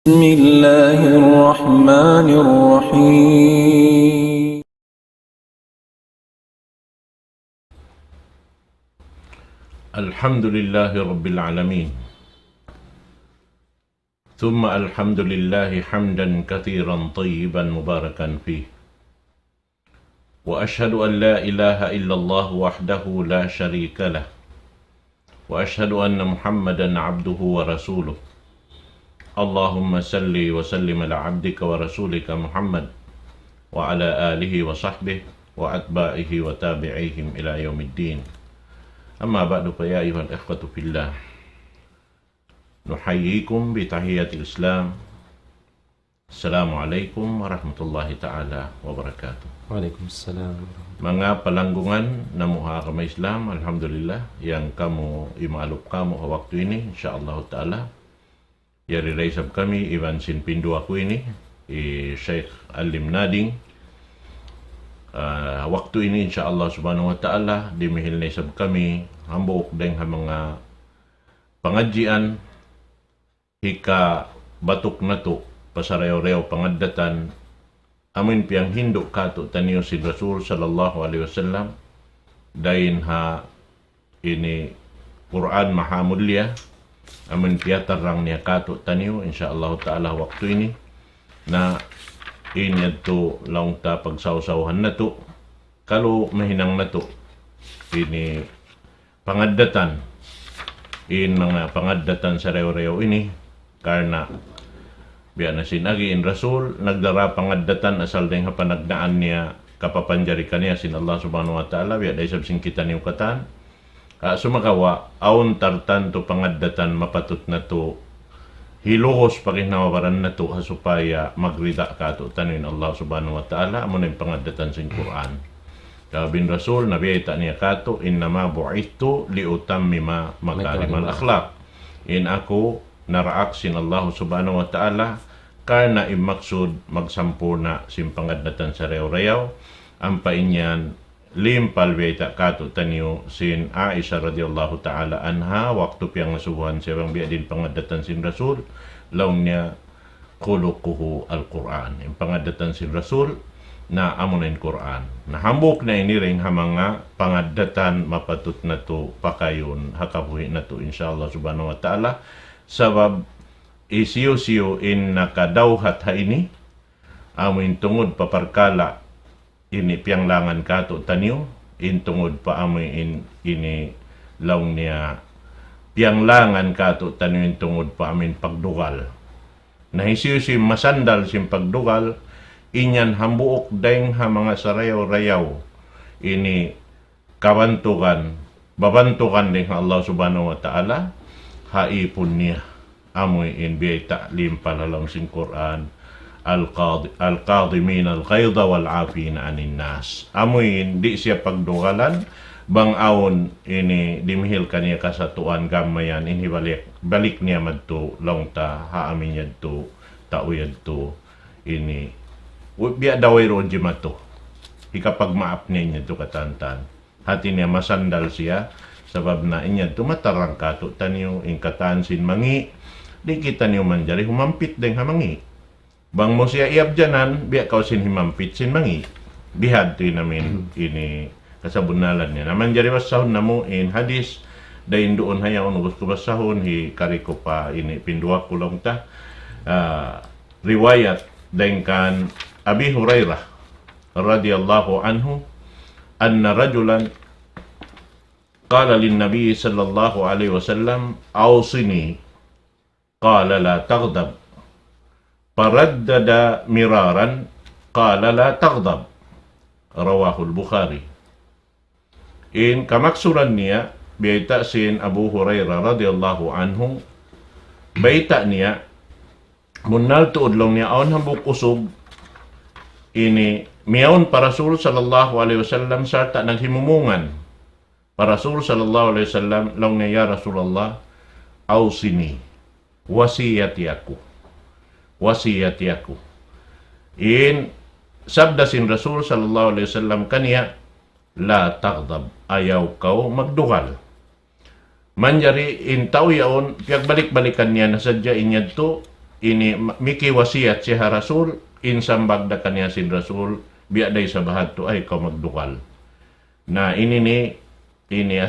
بسم الله الرحمن الرحيم. الحمد لله رب العالمين، ثم الحمد لله حمدا كثيرا طيبا مباركا فيه، وأشهد أن لا إله إلا الله وحده لا شريك له، وأشهد أن محمدا عبده ورسوله. اللهم صل وسلم على عبدك ورسولك محمد وعلى آله وصحبه وأتباعه وتابعيهم إلى يوم الدين. أما بعد، فيا أيها الإخوة في الله، نحييكم بتحية الإسلام. السلام عليكم ورحمة الله تعالى وبركاته. Waalaikumsalam. Mga palanggungan na muha kami Islam, Alhamdulillah, yang kamu imalup kamu waktu ini, insyaAllah ta'ala. Yari raisab kami, Ivan sin pindu aku ini, Syekh Alim Nading. Waktu ini insyaAllah subhanahu wa ta'ala, dimihil na isab kami, hambuk deng mga pengajian, hika batuk natu, pasarayaw-rayaw pangadatan, amin piang hinduk kato taniyo si Rasul sallallahu alaihi wasallam, dain ha ini Quran mahamulya, amin piyatarang niya kato taniyo, insyaAllah ta'ala waktu ini, na inyad to laong ta pagsawsawahan na to, kalau mahinang na to, ini pangadatan, in mga pangadatan sa rew-rew ini, karena biya na sinagi in Rasul, nagdara pangadatan asal deng hapanagdaan niya kapapanjari kaniya sin Allah subhanahu wa ta'ala, biya da isab singkitan niyo katan, sumakawa, aun tartan to pangadatan mapatut na to, hiluhos pakinawaran na to, supaya magrida ka to tanin Allah subhanahu wa ta'ala, amo na yung pangadatan sin Quran. Bin Rasul, nabiyayta niya kato, innama bu'ithu liutammima makarimal akhlaq. In ako, naraak sin Allah subhanahu wa ta'ala, karna imaksud magsampurna sin pangadatan sa rew-reyaw, ang painyan, limpal biyayta kato taniyo sin Aisha radiyallahu ta'ala anha, waktu piyang nasubuhan siya bang biya din pangadatan sin Rasul, laong niya, khuluquhu al-Quran. Yung pangadatan sin Rasul, na amunin Quran. Nahambok na iniring ha mga pangadatan mapatut na to pakayon hakabuhi na to insyaAllah subhanahu wa ta'ala. Sabab isiyo-siyo in nakadawhat ha ini, amin tungod paparkala ini piyanglangan kato tanyo, in tungod pa amin ini laong niya piyanglangan kato tanyo, in tungod pa amin pagdugal. Nahisiyo-siyo masandal sim pagdugal, inyan hambuok deng ha mga sarayaw-rayaw, ini kabantukan, babantukan deng Allah subhanahu wa ta'ala, haipon niya, amoy in biyay ta'lim palalang sin Quran, al-qadimin al-qayda wal-afina anin nas. Amoy di siya pagdugalan, bang awon ini dimihil kaniya kasatuan gamayan, ini balik niya madto, long ta, haamin yad to, tauyad to, ini biya daway ron jimato. Ikapag maap niya to katantan. Hati niya masandal siya. Sabab na inya tumatarang kato tanyo in kataan sin mangi. Di kita niyo manjari humampit deng hamangi. Bang mo siya iabjanan, biya kao sin himampit sin mangi. Bihad to namin ini kasabunalan niya. Naman jari basahon na mo in hadis. Dahin doon hayaon gusto basahon. Hi kariko pa ini pindua kulong ta. Riwayat dahin kan Abi Hurairah radhiyallahu anhu, anna rajulan qala lin nabiy sallallahu alaihi wasallam awsini, qala la taghdab, faraddada miraran, qala la taghdab. Rawahul Bukhari. In kamaksuran niya biyayta sin Abu Hurairah radhiyallahu anhu, bayta niya munal tuod long niya aon hambuk usog, ini miyaon para Rasul sallallahu alaihi wasallam sarta naghimumungan para Rasul sallallahu alaihi wasallam long niya, ya Rasulullah, awsini, wasiyati aku. In sabda sin Rasul sallallahu alaihi wasallam kaniya, la taghdab, ayaw kau magdugal. Manjari in tao yaon, piag balik-balikan niya na sadya inyad to, ini miki wasiat siya Rasul insambag da kanya sin Rasul biya day sa bahad to ay ikaw magdukal na ini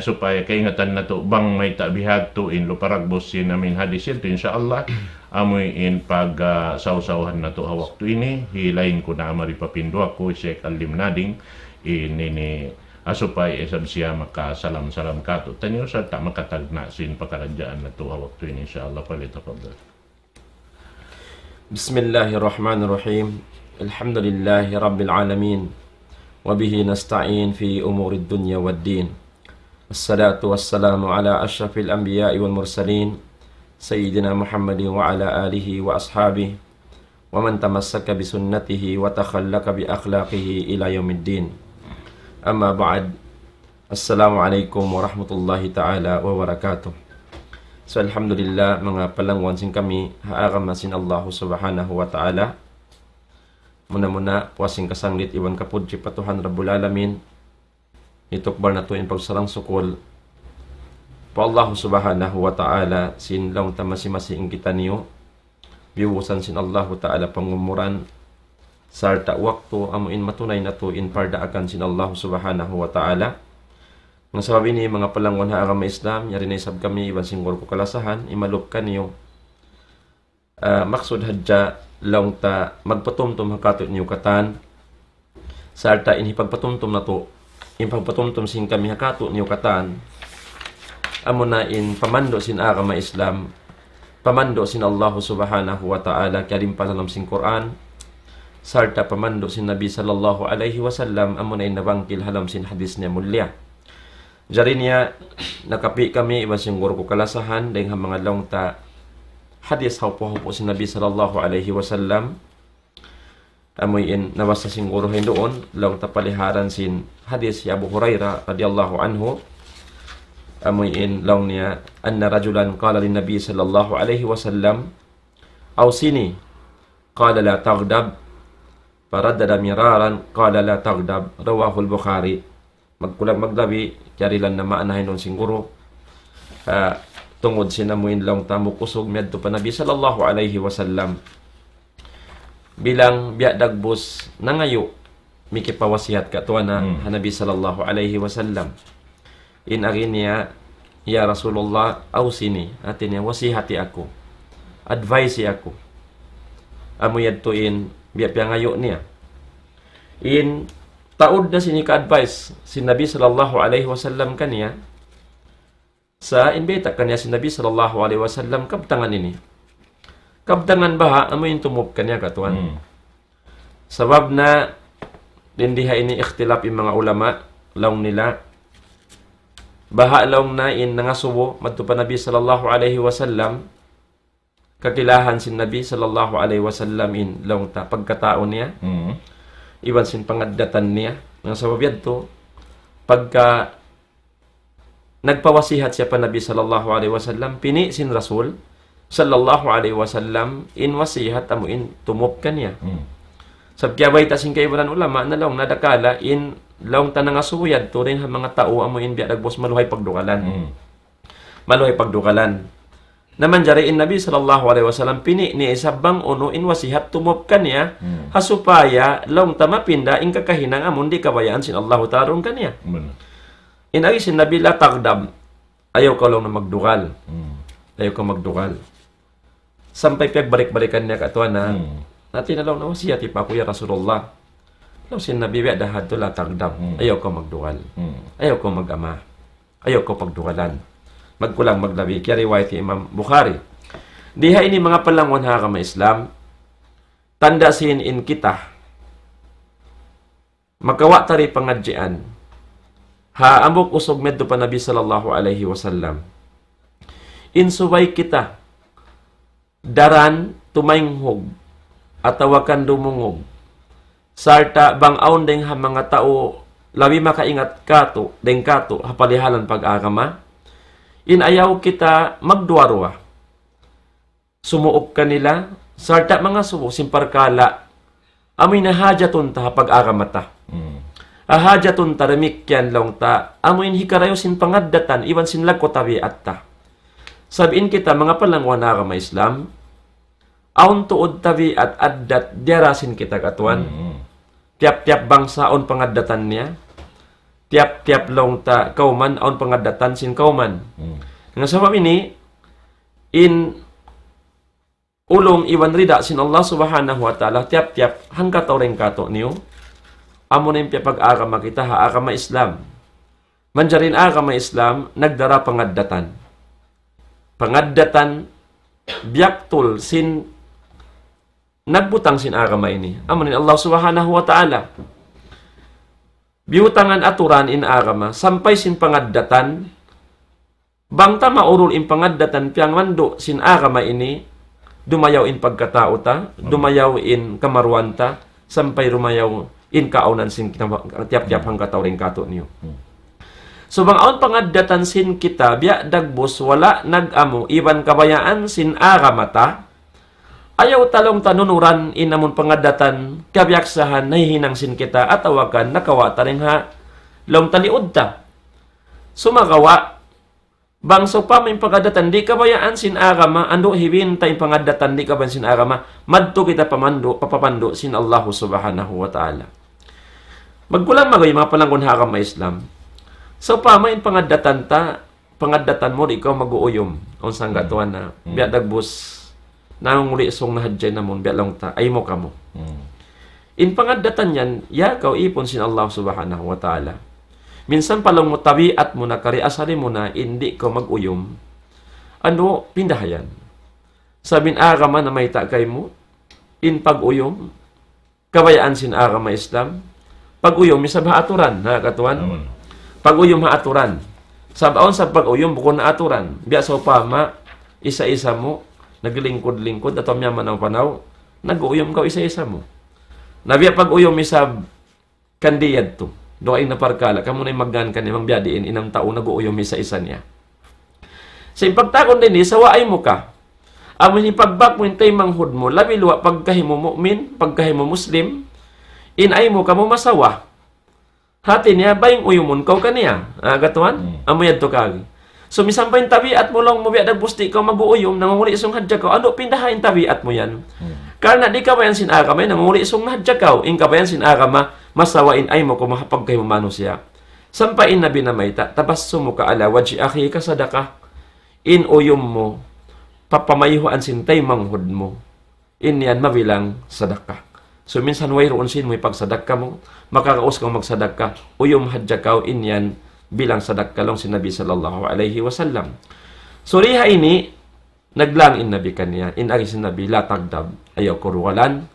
supaya kaingatan na to bang may tabihag to in luparagbos sin namin hadis ito insyaallah amoy in pag sawsawahan na to hawak to ini hilain ko na amari papindo ako Sheikh Alim Nading ini asupay esab siya makasalam-salam ka to tanyo sa ta makatagna sin pakaradjaan na to hawak to ini insyaallah palita ko. Bismillahirrahmanirrahim. Alhamdulillahi Rabbil Alamin. Wabihi nasta'in fi umuri dunya wad din. Assalatu wassalamu ala ashrafil anbiya'i wal mursalin. Sayyidina Muhammadin wa ala alihi wa ashabihi. Wa man tamassaka bi sunnatihi wa takhallaka bi akhlaqihi ila yaumiddin. Amma ba'd. Assalamu alaikum warahmatullahi ta'ala wa barakatuh. So alhamdulillah mga palangwan sin kami haaramasin Allah subhanahu wa ta'ala. Muna puasing kasanglit iwan kapudji patuhan Rabbul Alamin. Itukbar na to in pagsarang sukul. Pa Allah subhanahu wa ta'ala sin lang tamasi-masing kita niyo. Biwusan sin Allah ta'ala pangumuran. Sarta waktu amuin matunay na to in pardaakan sin Allah subhanahu wa ta'ala. Nga sabi ni mga palangwan ha agama Islam, yari na isab kami, iban singgol ko kalasahan, imalup ka niyo. Maksud hadja, lang ta magpatumtum hakatot niyo katan. Sarta in hipagpatumtum na to, impagpatumtum sin kami hakatot niyo katan. Amo na in pamando sin agama Islam, pamando sin Allah subhanahu wa ta'ala, kalim palalam sin Quran. Sarta pamando sin Nabi sallallahu alaihi wasallam, amo na in nabangkil halam sin hadis niya mulya. Jari niya, nakapi kami, iba singguro ko kalasahan, dahil mga long ta hadis haupo-haupo si Nabi sallallahu alaihi wasallam. Amoy in, nawasa singguro doon, long ta paliharan sin hadis si Abu Hurairah radiyallahu anhu. Amoy in, long niya, anna rajulan qala lin Nabi sallallahu alaihi wasallam, awsini, qala la taghdab, paraddada miraran, qala la taghdab, rawahul Bukhari. Magkulang magdabi, karilan na maanahin doon siguro. Tungod sinamuin lang tamo kusog medto pa Nabi sallallahu alaihi wasallam. Bilang biya dagbos nangayo, mikipawasihat ka tuwa na Nabi sallallahu alaihi wasallam. Inagin niya, ya Rasulullah, awsini, atin niya, wasihati ako. Advise ako. Amuyad tuin, biya ngayo niya. Taod na sinika advice si Nabi sallallahu alaihi wasallam kaniya sa inbeta kaniya si Nabi sallallahu alaihi wasallam kabtangan ini. Kabtangan baha amo yung tumop kaniya katuan. Sabab na dindiha ini ikhtilaf yung mga ulama laong nila. Baha laong na in nangasubo madto pa Nabi sallallahu alaihi wasallam kakilahan si Nabi sallallahu alaihi wasallam in laong ta pagkatao niya. Iban sin pangadatan niya. Nga sa babiyad to, pagka nagpawasihat siya pa Nabi sallallahu alaihi wasallam, pini sin Rasul sallallahu alaihi wasallam, in wasihat amo in tumop kaniya. Sab kaya bay tasing kaibaran ulama na lang nadakala in laong tanang asuyad to rin mga tao amo in biya nagbos maluhay pagdukalan. Maluhay pagdukalan. Naman jari in Nabi sallallahu alaihi wasallam pini ni isabang uno in wasihat tumop kaniya hasupaya long tamapinda in kakahinang amon di kabayaan sin Allah tarong kaniya. In ay sin Nabi la tagdab, ayaw ka lang na magdukal. Ayaw ka magdukal. Sampay balik-balikan niya katuwa na natin na lang na wasiyat pa ko ya Rasulullah. Long sin Nabi biya dahad to la tagdab, ayaw ka magdukal. Ayaw ka magama. Ayaw ka pagdukalan. Magkulang maglabi. Kaya riwayat ni Imam Bukhari. Diha ini mga palangwan ha kama Islam. Tanda sin in kita. Makawa tari pangadjian. Ha ambok usog medto pa Nabi sallallahu alaihi wasallam. Insubay kita. Daran tumaynghog. Atawakan dumungog. Sarta bang aon deng ha mga tao labi makaingat kato deng kato hapalihalan pag-agama. Inayaw kita magduwarwa. Sumuok kanila, sarta mga subo, simparkala, amoy na hajatun ta pag-aramata. Ahajatun ta remikyan lang ta, amoy hikarayo sin pangaddatan, iwan sin lagko tabi at ta. Sabiin kita, mga palangwa na Islam, aun tuod tabi at addat diarasin kita katuan. Tiap-tiap bangsaon pangaddatan niya. Tiap-tiap long ta kauman aun pangaddatan sin kauman. Nga sabab ini in ulong iwan rida sin Allah subhanahu wa ta'ala tiap-tiap hangka taureng kato niyo amo na yung pag-agama kita ha agama Islam. Manjarin agama Islam nagdara pangaddatan. Pangaddatan biaktul sin nagbutang sin agama ini. Amo ni Allah subhanahu wa ta'ala. Biutangan aturan in agama sampai sin pangaddatan bangta maurul in pangaddatan piang mando sin agama ini dumayaw in pagkatao ta, dumayaw in kamaruan ta, sampai rumayaw in kaunan sin tiap-tiap hang katawring kato niyo. So bang aon pangaddatan sin kita biya dagbos wala nagamo iban kabayaan sin agamata ayaw talong tanunuran inamon pangaddatan kabyaksahan nahihinang sin kita at awakan nakawa taring ha long taliud ta. Sumagawa bang so pa may pangaddatan di kabayaan sin agama ando hiwin tayong pangaddatan di kabayaan sin agama madto kita papapando sin Allah subhanahu wa ta'ala. Magkulang magoy mga palangon agama Islam. So pa may pangaddatan ta pangaddatan mo di ikaw mag-uuyom unsang gatuan na biya dagbus nanguli song nahadjay namon biya lang ta ay mo kamo. In pangaddatan yan ya kaw ipon sin Allah subhanahu wa ta'ala. Minsan palang mo tabiat mo na, kariasari mo na, hindi ko mag-uyom. Ano, pindahayan. Sabin agama na may takay mo, in pag-uyom, kabayaan sin agama Islam, pag-uyom, isab haaturan, ha, katuan? Pag-uyom haaturan. Sabaon sa pag-uyom, bukod na aturan. Biya sa upama, isa-isa mo, naglingkod-lingkod, at yaman ang panaw, nag-uyom ka isa-isa mo. Nabiya pag-uyom, isab kandiyad to. Doaing naparkala, kamo na maggan ka nimang biyadiin, inang tao nag-uuyom isa-isa niya. Sa ipagtakon din sa waay mo ka, amon ipagbak mo intay manghud mo, labi luwa pagkahimo mu'min, pagkahimo muslim, inay mo ka mo masawa. Hati niya, bayang uyumon kaw kaniya. Gatuan? Amoyad to kagi. So, misampay tabiat mo lang mo biya nagbusti ka mag-uuyom, nangunguli isong hadya ka, ano pindahain tabiat mo yan? Karena di ka bayan sin agama, nangunguli isong hadya ka, in ka bayan sin agama, masawain ay mo kung mahapag kayo manusia. Sampain na binamayta, tabas sumuka ala, waji akhi ka sadaka, in uyom mo, papamayuhan sintay manghud mo, in yan mabilang sadaka. So minsan way roon sin mo ipagsadaka mo, makakaus kang magsadaka, uyom hadya ka, in yan bilang sadaka lang si Nabi sallallahu alaihi wasallam. So riha ini, naglang in Nabi kaniya, in agi si Nabi, latagdab, ayaw kuruwalan,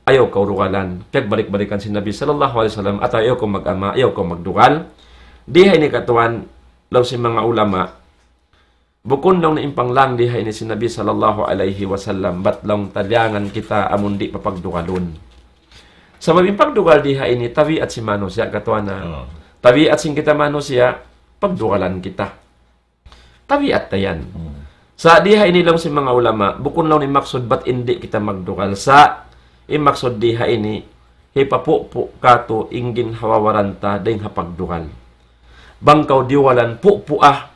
ayaw kaurugalan. Pagbalik-balikan si Nabi sallallahu alaihi wasallam at ayaw ko mag-ama, ayaw ko magdugal. Dihay ni katuan, law si mga ulama, bukon lang na impang lang dihay ni si Nabi sallallahu alaihi wasallam, bat lang talyangan kita amundi papagdugalon. Sa mabing pagdugal dihay ni, tabi at si Mano siya, katuan na, tabi at sing kita Mano siya, pagdugalan kita. Tabi at tayan. Sa dihay ni lang si mga ulama, bukon lang ni maksud, bat hindi kita magdugal. Sa imaksod diha ini, hipapupo kato ingin hawawaranta ding hapagdugal. Bangkaw diwalan pupuah,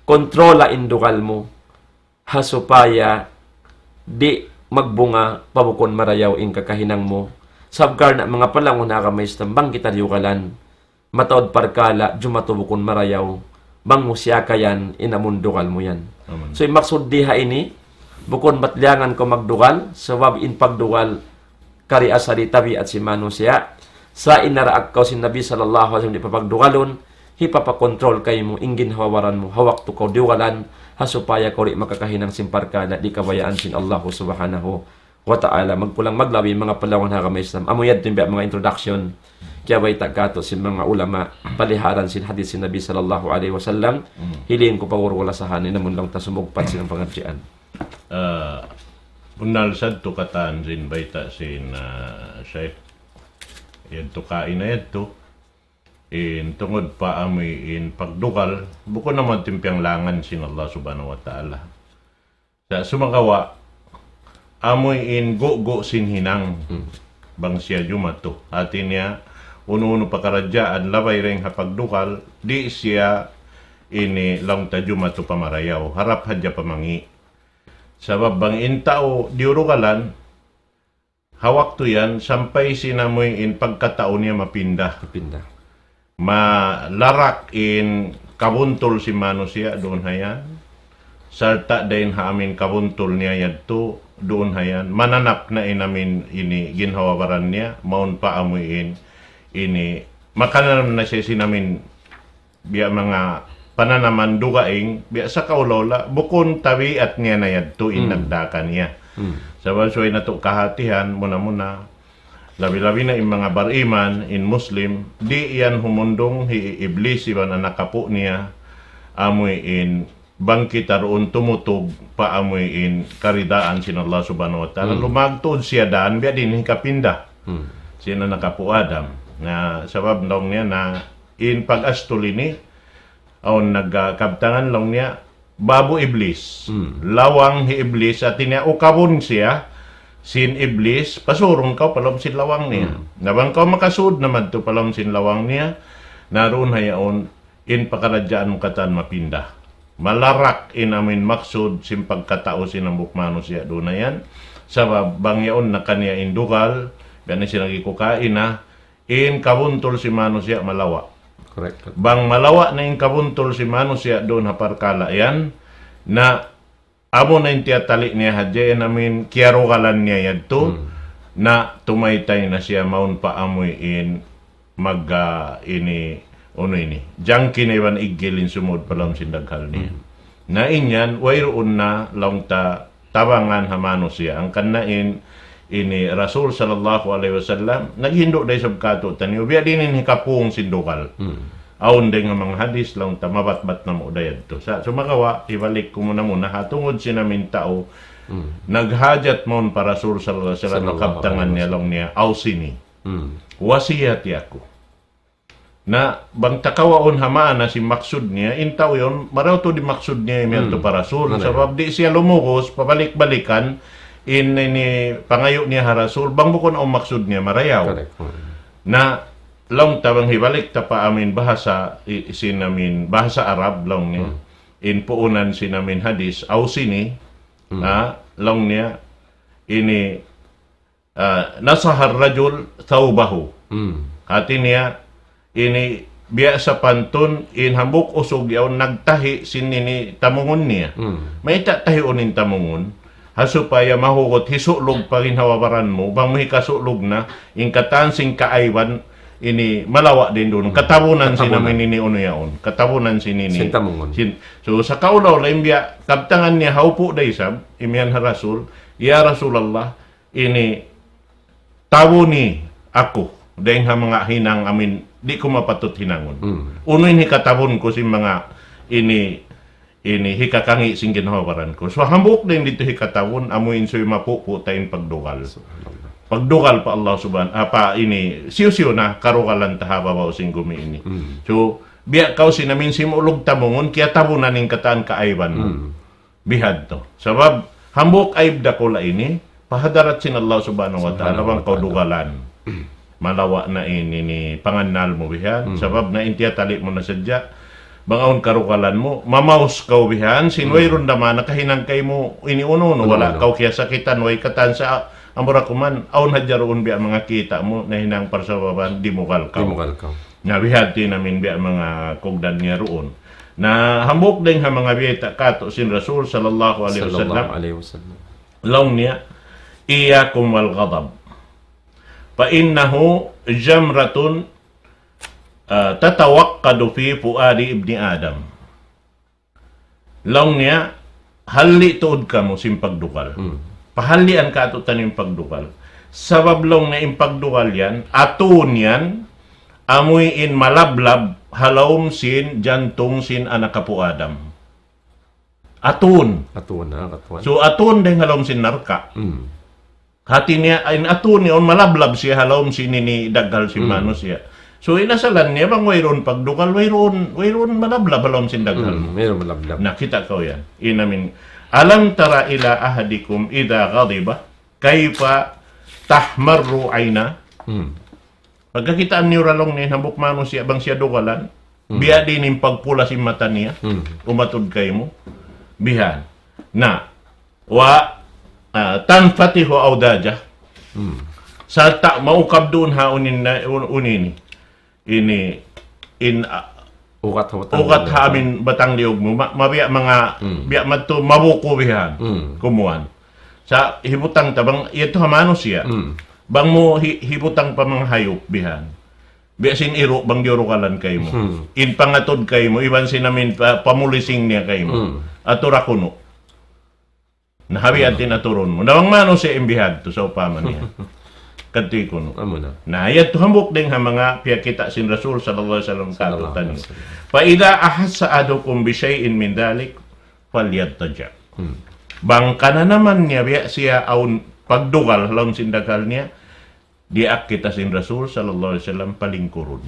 kontrola indugal mo, hasupaya, di magbunga, pabukon marayaw ing kakahinang mo. Sabkar na mga palangon na kamay bang kita diugalan, mataod parkala, jumatubukon marayaw, bang musya kayan, inamundugal mo yan. So imaksod diha ini, bukod matliangan ko magdugal, sabab in pagdugal, kari asari tabi at si Mano siya, sa inaraak ko si Nabi sallallahu alaihi wasallam di papagdugalon, hipapakontrol kayo mo, ingin hawaran mo, hawak to ko diwalan, hasupaya ko rin makakahinang simpar ka na di kabayaan sin Allah subhanahu wa ta'ala. Magpulang maglabi mga palawan na kamay Islam. Amuyad din ba mga introduction, kaya ba'y tagato sin mga ulama, paliharan sin hadith sin Nabi sallallahu alaihi wasallam, hiliin ko pagurulasahan, inamun lang tasumugpat silang pangadjian. Unal sad to katan sin baita sin Sheikh yan to kain na yan in tungod pa amoy in pagdugal buko naman timpiang langan sin Allah subhanahu wa ta'ala sa sumagawa amoy in go sin hinang bang siya jumato atin niya uno pakaradyaan labay ring hapagdugal di siya ini lang ta jumato pamarayaw harap hadya pamangi. Sabab bang intao diurugalan, hawak to yan, sampay sinamoy in pagkataon niya mapindah. Pindah. Malarak in kabuntol si Mano siya doon hayan. Sarta din ha amin kabuntol niya yadto doon hayan. Mananap na inamin ini ginhawabaran niya, maun pa amuin ini. Makanan na siya sinamin biya mga pananaman dugaing biya sa kaulola bukon tawi at niya na yadto inagdakan niya. Sa balsoy na to kahatihan muna labi-labi na yung mga bariman in Muslim di yan humundong iblis iban ang nakapo niya amoy in bangkit aroon tumutog pa amoy in karidaan sin Allah subhanahu wa ta'ala lumagtod siya daan biya din hikapinda sina nakapo Adam na sabab nung niya na in pag-astuli aon nagkabtangan lang niya babo iblis lawang hi iblis at niya ukabon siya sin iblis pasurong ka palom sin lawang niya nabang ka makasud naman to palom sin lawang niya naroon hayaon in pakaradyaan mo katan mapinda malarak in amin maksud sin pagkatao sin ang bukmano siya doon na yan sabab bangyaon na kanya indugal gani siya nagikukain na in kabuntol si Mano siya malawa. Correct. Bang malawa na yung kabuntol si Mano siya doon haparkala yan na amo na yung tiyatali niya hadya namin kiyarugalan niya yadto na tumaytay na siya maun pa amoy in mag ini jangkin iwan igilin sumod palam sindaghal niya. Na inyan wayroon na lang ta tabangan hamano siya ang kanain ini Rasul sallallahu alaihi wasallam naghindo day sabkato taniyo biya dinin hikapung sindukal. Aon day nga mga hadis lang tamabat-bat na mo dayad to. Sa sumakawa ibalik ko muna hatungod sinamin tao naghajat mon para Rasul sallallahu alaihi wasallam nakabtangan niya lang niya ausini. Wasiyati ako. Na bang takawaon hamaan na si maksud niya intaw yon maraw to di maksud niya yung to para Rasul sabab di siya lumukos pabalik-balikan ini pangayo niya Rasul bang bukon ang maksud niya marayaw na long tabang hibalik ta pa amin bahasa sinamin bahasa Arab long niya in puunan sinamin hadis ausini na long niya ini nasahar rajul thawbahu hati niya ini biya sa pantun in hambuk usog yaw nagtahi sinini tamungon niya may tahi unin tamungon hasupaya mahugot hisuklog pa rin hawabaran mo bang mahikasuklog na in katansing kaaywan ini malawa din doon katabunan sinamin nini uno yaon katabunan sinini Sintamungon. So sa kaulaw lain biya kabtangan niya haupo daysab imian ha Rasul ya Rasulallah ini tawo ni ako dahil ha mga hinang amin di ko mapatut hinangon unoy ni katabon ko si mga ini hikakangi sing ginhawaran ko. So hambuk din dito hikatawon amuin soy mapupo tayin pagdugal. Pagdugal pa Allah pa ini siyo na karugalan tahabaw sing gumi ini. So biya kaw sinamin simulog tamungon kaya tabunan ning kataan kaayban mo. Bihad to. Sabab hambuk ayb dakola ini pahadarat sin Allah subhanahu wa ta'ala bang kaudugalan. Malawa na ini ni pangannal mo bihan sabab na intiya tali mo na sadya bangaon karukalan mo, mamaus kau bihan, sinway naman, nakahinang kay mo, iniuno, wala kau kaya sakitan, way katan sa amurakuman, aon hadyaroon biya mga kita mo, na hinang parsababan, di mo kalkaw. Nabihati namin biya mga kugdan niya roon. Na hambok din ha mga biyeta kato sin Rasul sallallahu alaihi wasallam. Law niya, iyakum wal ghadab. Fa innahu jamratun tatawakkadu fi fuadi ibni Adam. Long niya, hali tuod ka mo sim pagdukal. Pahalian ka ato tanim pagdukal. Sabab long na impagdukal yan, atun yan, amoy in malablab, halawm sin, jantong sin anak kapo Adam. Atun. So atun din halawm sin narka. Hati niya, in atun niya, malablab siya, halawm sin ni dagal si Mano siya. So inasalan niya bang wayron pagdukal wayron malablab balom sindaghal. Mayroon malablab. Nakita ko yan. Inamin alam tara ila ahadikum idha ghadiba kayfa tahmarru ayna. Pagkakitaan niyo ralong ni hambuk Mano siya bang siya dukalan. Biya din yung pagpula si mata niya. Umatod kayo mo. Bihan. Na wa tanfatihu awdaja. Salta maukab doon ha unini. Ukat ha amin batang liog mo. Mabiya mga biya madto mabuko bihan. Kumuan. Sa hibutang tabang ito hamano siya. Bang mo hibutang pa mga hayop bihan. Biya sin iro bang diurukalan kay mo. In pangatod kay mo iban sinamin pamulising niya kay mo. Atura kuno. Nahabi at tinaturon mo. Nawang mano siya imbihad to sa upaman niya. Kanti kuno. Amo na. Na ayat tuhambok ding ha mga piyakita sin Rasul sallallahu alaihi wasallam katutan. Fa idza ahassa adukum bi syai'in min dalik falyattaja. Bang kana naman niya biya siya aun pagdugal laun sindagal niya diak kita sin Rasul sallallahu alaihi wasallam palingkurod.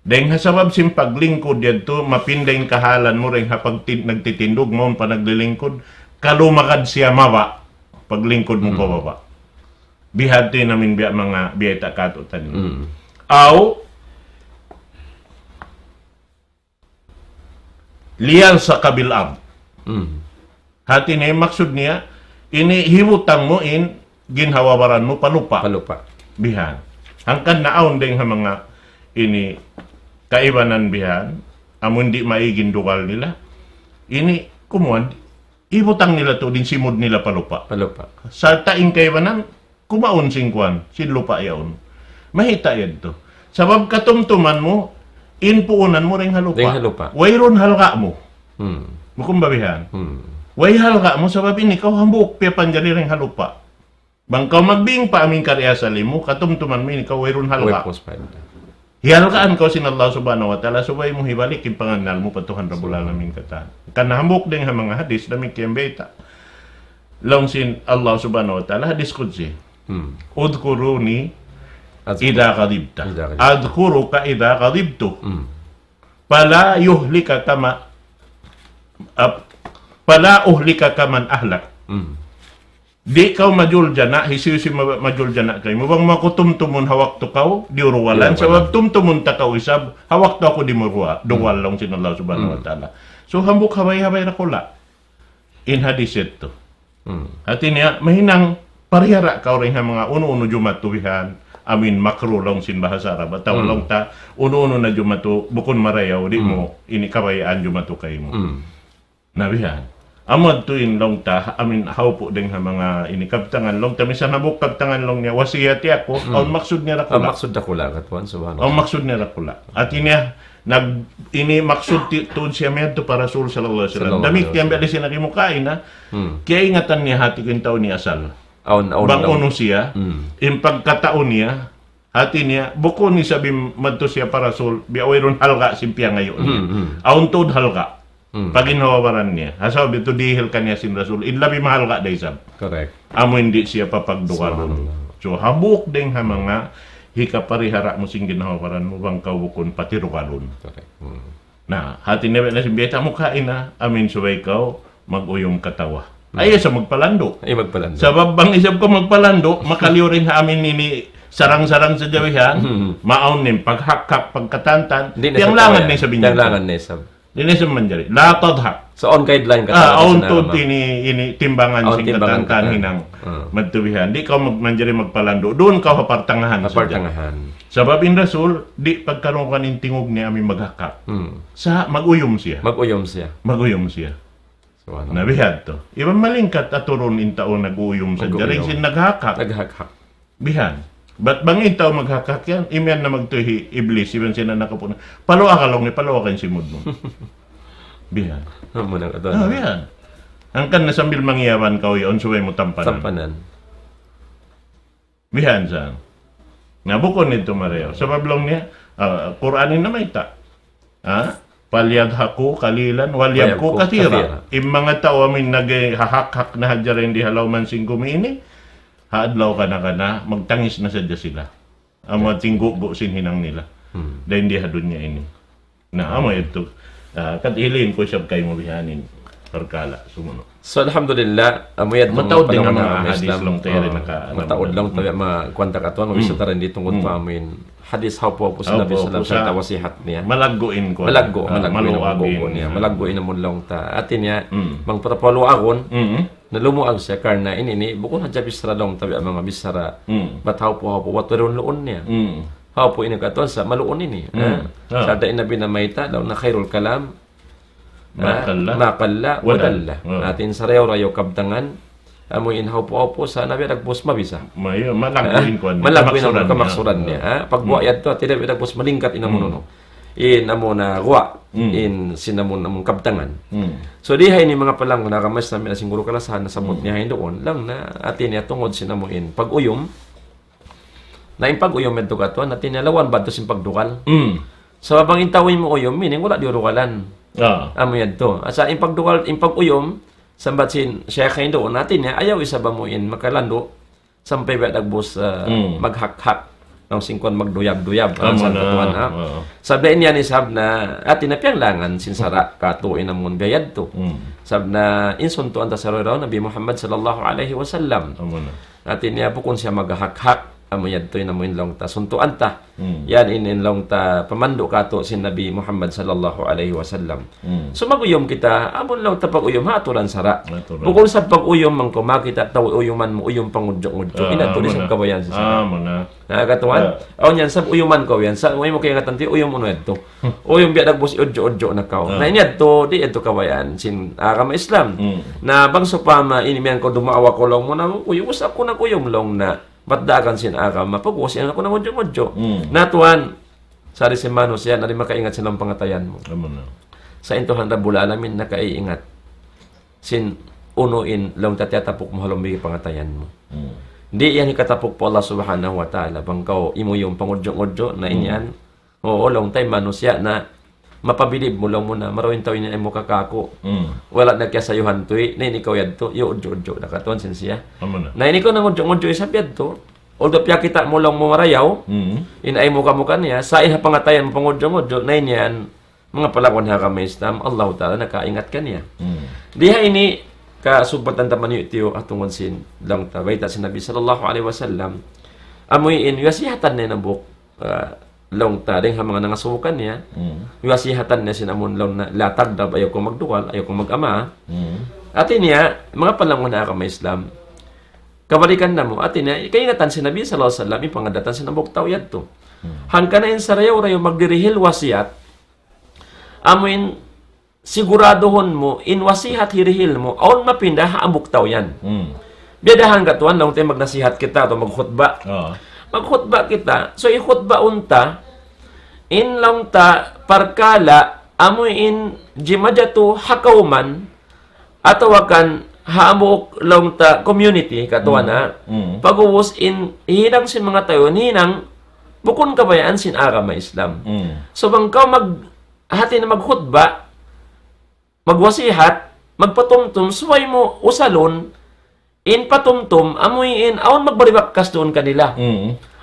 Deng hasabab sin paglingkod yadto mapindeng kahalan mo ring hapag nagtitindog mo pa naglilingkod kalumakad siya mawa paglingkod mo pababa. Bihati namin biya mga biyeta katutan. Aw liyan sa kabilang. Hati niya maksud niya ini himutang mo in ginhawabaran mo palupa. Bihan. Hangkan naon ding ha mga ini kaibanan bihan amon di maigin dugal nila. Ini kumuan ibutang nila to din simod nila palupa. Sa taing kaibanan kumaon singkuan sin lupa yaon. Mahita yad to. Sabab katumtuman mo inpuunan mo ring halupa. Wayron halka mo. Mukum babihan. Way halka mo sabab ini kau hambuk pia panjari ring halupa. Bang kau magbing pa aming karya sa limo katumtuman mo ini kau wayron halka. Hihalkaan ko sin Allah subhanahu wa ta'ala subay mo hibalik yung panganal mo patuhan rabulan namin kata. Kanahambok din ha mga hadis namin kiyambeta. Long sin Allah subhanahu wa ta'ala hadis kudsi. Udkuruni idha kadibta. Adkuruka idha kadibtu. Pala yuhlika kama pala uhlika kaman ahlak. Di kau majul jana, hisi majul jana kay mo bang makutumtumon hawak to kau diuruwalan sabab tumtumon ta kau isab hawak to ako di murwa duwal long sin Allah subhanahu wa ta'ala. So hambuk habay-habay ra kula in hadis ito. Hati niya mahinang parihara kau ring ha mga uno-uno jumatubihan amin makro long sin bahasa Arab taw long ta uno-uno na jumatu bukon marayaw di mo ini kabayaan jumatu kay mo. Nabihan amad tuin long ta amin haupo ding ha mga ini kabtangan long ta misan habuk kabtangan long niya wasiyati ako ang maksud niya ra kula. Maksud dakula katwan subhanallah. Ang maksud niya ra kula. At ini maksud tuon siya medto para Rasul sallallahu alaihi wasallam. Dami kiyang bali sina kimukain na. Kaya ingatan niya hati ko taon ni asal. Bang uno siya, in pagkataon niya, hati niya, buko ni sabi madto siya para Rasul, biawayron halga simpiya ngayon. Aun tod halga. Paginawawaran niya. Hasaw bito dihil kanya sin Rasul. Inlabi mahal ka day sab. Correct. Amo hindi siya papagdukan. So habuk ding ha mga hika parihara mo sing ginawawaran mo bang kawukon patirukalon. Correct. Na hati niya na simbeta mo kain na amin suway kaw mag-uyong katawa. Ay sa magpalando. Sabab bang isab ko magpalando makaliw rin ha amin nini sarang-sarang sa jawihan maaon nin paghakak pagkatantan yang langan ni sabi niya. Yang langan ni sab. Dinisam manjari. La tadhak. So on guideline ka. On to ini timbangan sing katantan hinang madtubihan. Di ka manjari magpalando. Doon ka hapartangahan. Sabab in Rasul, di pagkaroon ka ning tingog niya amin maghakak. Sa maguyom siya. Maguyom siya. Nabihad to. Iban malingkat at turon in taon nag-uyom sa jaring sin naghakak. Bihan. Ba't bang itaw maghakak yan? Iman na magtuhi iblis, iban sila nakapuna. Palawa ka lang, palawa ka yung simod mo. Bihan. Bihan. Angkan na sambil mangyawan ka on suway mo tampanan. Bihan saan. Nabukon nito Mario. Sa bablong niya, Quranin na may ta. Palyadhaku kalilan, walyabku katira. Im mga tao amin naghahak-hak na hadyarin di halaw man sing kumini. Haadlaw ka na, magtangis na sadya sila. Ang mga tinggo sin hinang nila. Dahil hindi hadun niya ini. Na amo ito. Katihilin ko siya kayo mabihanin. Perkala, sumunod. So, alhamdulillah, amuyad mataod din ang mga hadis lang tayo rin mataod lang tayo makwanta katuan. Mabisa ta rin dito kung pamin. Hadis hapo po sa Nabi Sallam sa tawasihat niya. Malagguin ko. Malagguin niya. Malagguin na mo lang ta. Atin niya, mang patapalo akon, nalumuag siya karna ini bukod hadya bisara long tabi ang mga bisara but how po what weron loon niya how po ini katon sa maluon ini sa da inabi na mayta daw na khairul kalam makalla wadalla atin sarayaw-rayaw kabtangan amoy inhaw po sa nabi nagbus mabisa malagpuin ko malagpuin ang kamaksuran niya pagbuayad to tila nagbus malingkat inamuno amo na guwa sinamon among kabtangan so dihay ni mga palang nakamas namin na siguro kalasahan na samot niya doon lang na atin niya tungod sinamuin pag-uyom na yung pag-uyom medto kato natin niya lawan ba ito sin pagdukal so abang intawin mo uyom meaning wala di urukalan amo yan to asa yung pagdukal yung pag-uyom sambat sin siya kayo doon natin niya ayaw isa ba mo makalando sampay ba nagbus maghak-hak ng singkon magduyab-duyab sa katuan sabda niya ni sab na atin na langan sinsara katuin namon bayad to sab na insunto anta sa raw Nabi Muhammad sallallahu alaihi wasallam atin niya bukon siya maghak-hak amoyad to inamoy long ta suntuan ta yan in long ta pamando kato si Nabi Muhammad sallallahu alaihi wasallam so maguyom kita amon long ta pag-uyom haturan sara bukod sa pag-uyom man ko makita taw uyuman mo uyom pangudyo-udyo inato di sa kabayan si sara nakakatuan aw niyan sab uyuman ko yan sa mo kay ngatanti uyom uno adto uyom biya nagbus udyo-udyo na kaw na inyad to di adto kabayan sin agama Islam na bangso pa ma inimian ko dumaawa ko long mo na uyom usap ko na uyom long na batdagan sin agama pagwasin ako ng udyo-udyo natuan sari si Manos yan na makaingat silang pangatayan mo sa intuhan rabul alamin nakaiingat sin unuin long tatyatapok mo halumbi pangatayan mo di yan ikatapok po Allah subhanahu wa ta'ala bangkaw imo yung pangudyo-udyo na inyan oo long time Manos yan na mapabilib mo lang muna marawin tawin niya mo kakako wala na kaya sayuhan to na ini ko yadto yo udyo nakatuan sin siya na ini ko nang udyo sa yadto although pya kita mo lang mo marayaw inay mo kamukan niya sa iha pangatayan mo pangudyo na inyan mga palakon ha kami Islam Allah ta'ala nakaingat ka niya diha ini kasubatan taman yu tiyo atungod sin lang tabay ta si Nabi sallallahu alaihi wasallam amoy in yasihatan na nabuk long taring ha mga nangasukan niya yuasihatan niya sinamon long na latag dab ayaw kong magdukal ayaw kong mag-ama atin niya mga palangon na kami Islam kabalikan na mo atin niya kaingatan si Nabi sallallahu alaihi wasallam ipangadatan si nabuk tao yadto hangka na in sarayaw-rayaw magdirihil wasiat amoin siguradohon mo in wasihat hirihil mo aon mapindah ambuk tao yan biadahan katuan long tayo magnasihat kita o magkhutba magkhutba kita so ikhutba unta in lang ta parkala amoy in jimadyato hakauman atawakan haamok lang ta community katuwa na pag-uwos in hinang sin mga tayo hinang bukon kabayaan sin agama Islam so bang ka hati na magkhutba magwasihat magpatumtum suway mo usalon in patumtum amoy in aon magbaribakkas doon kanila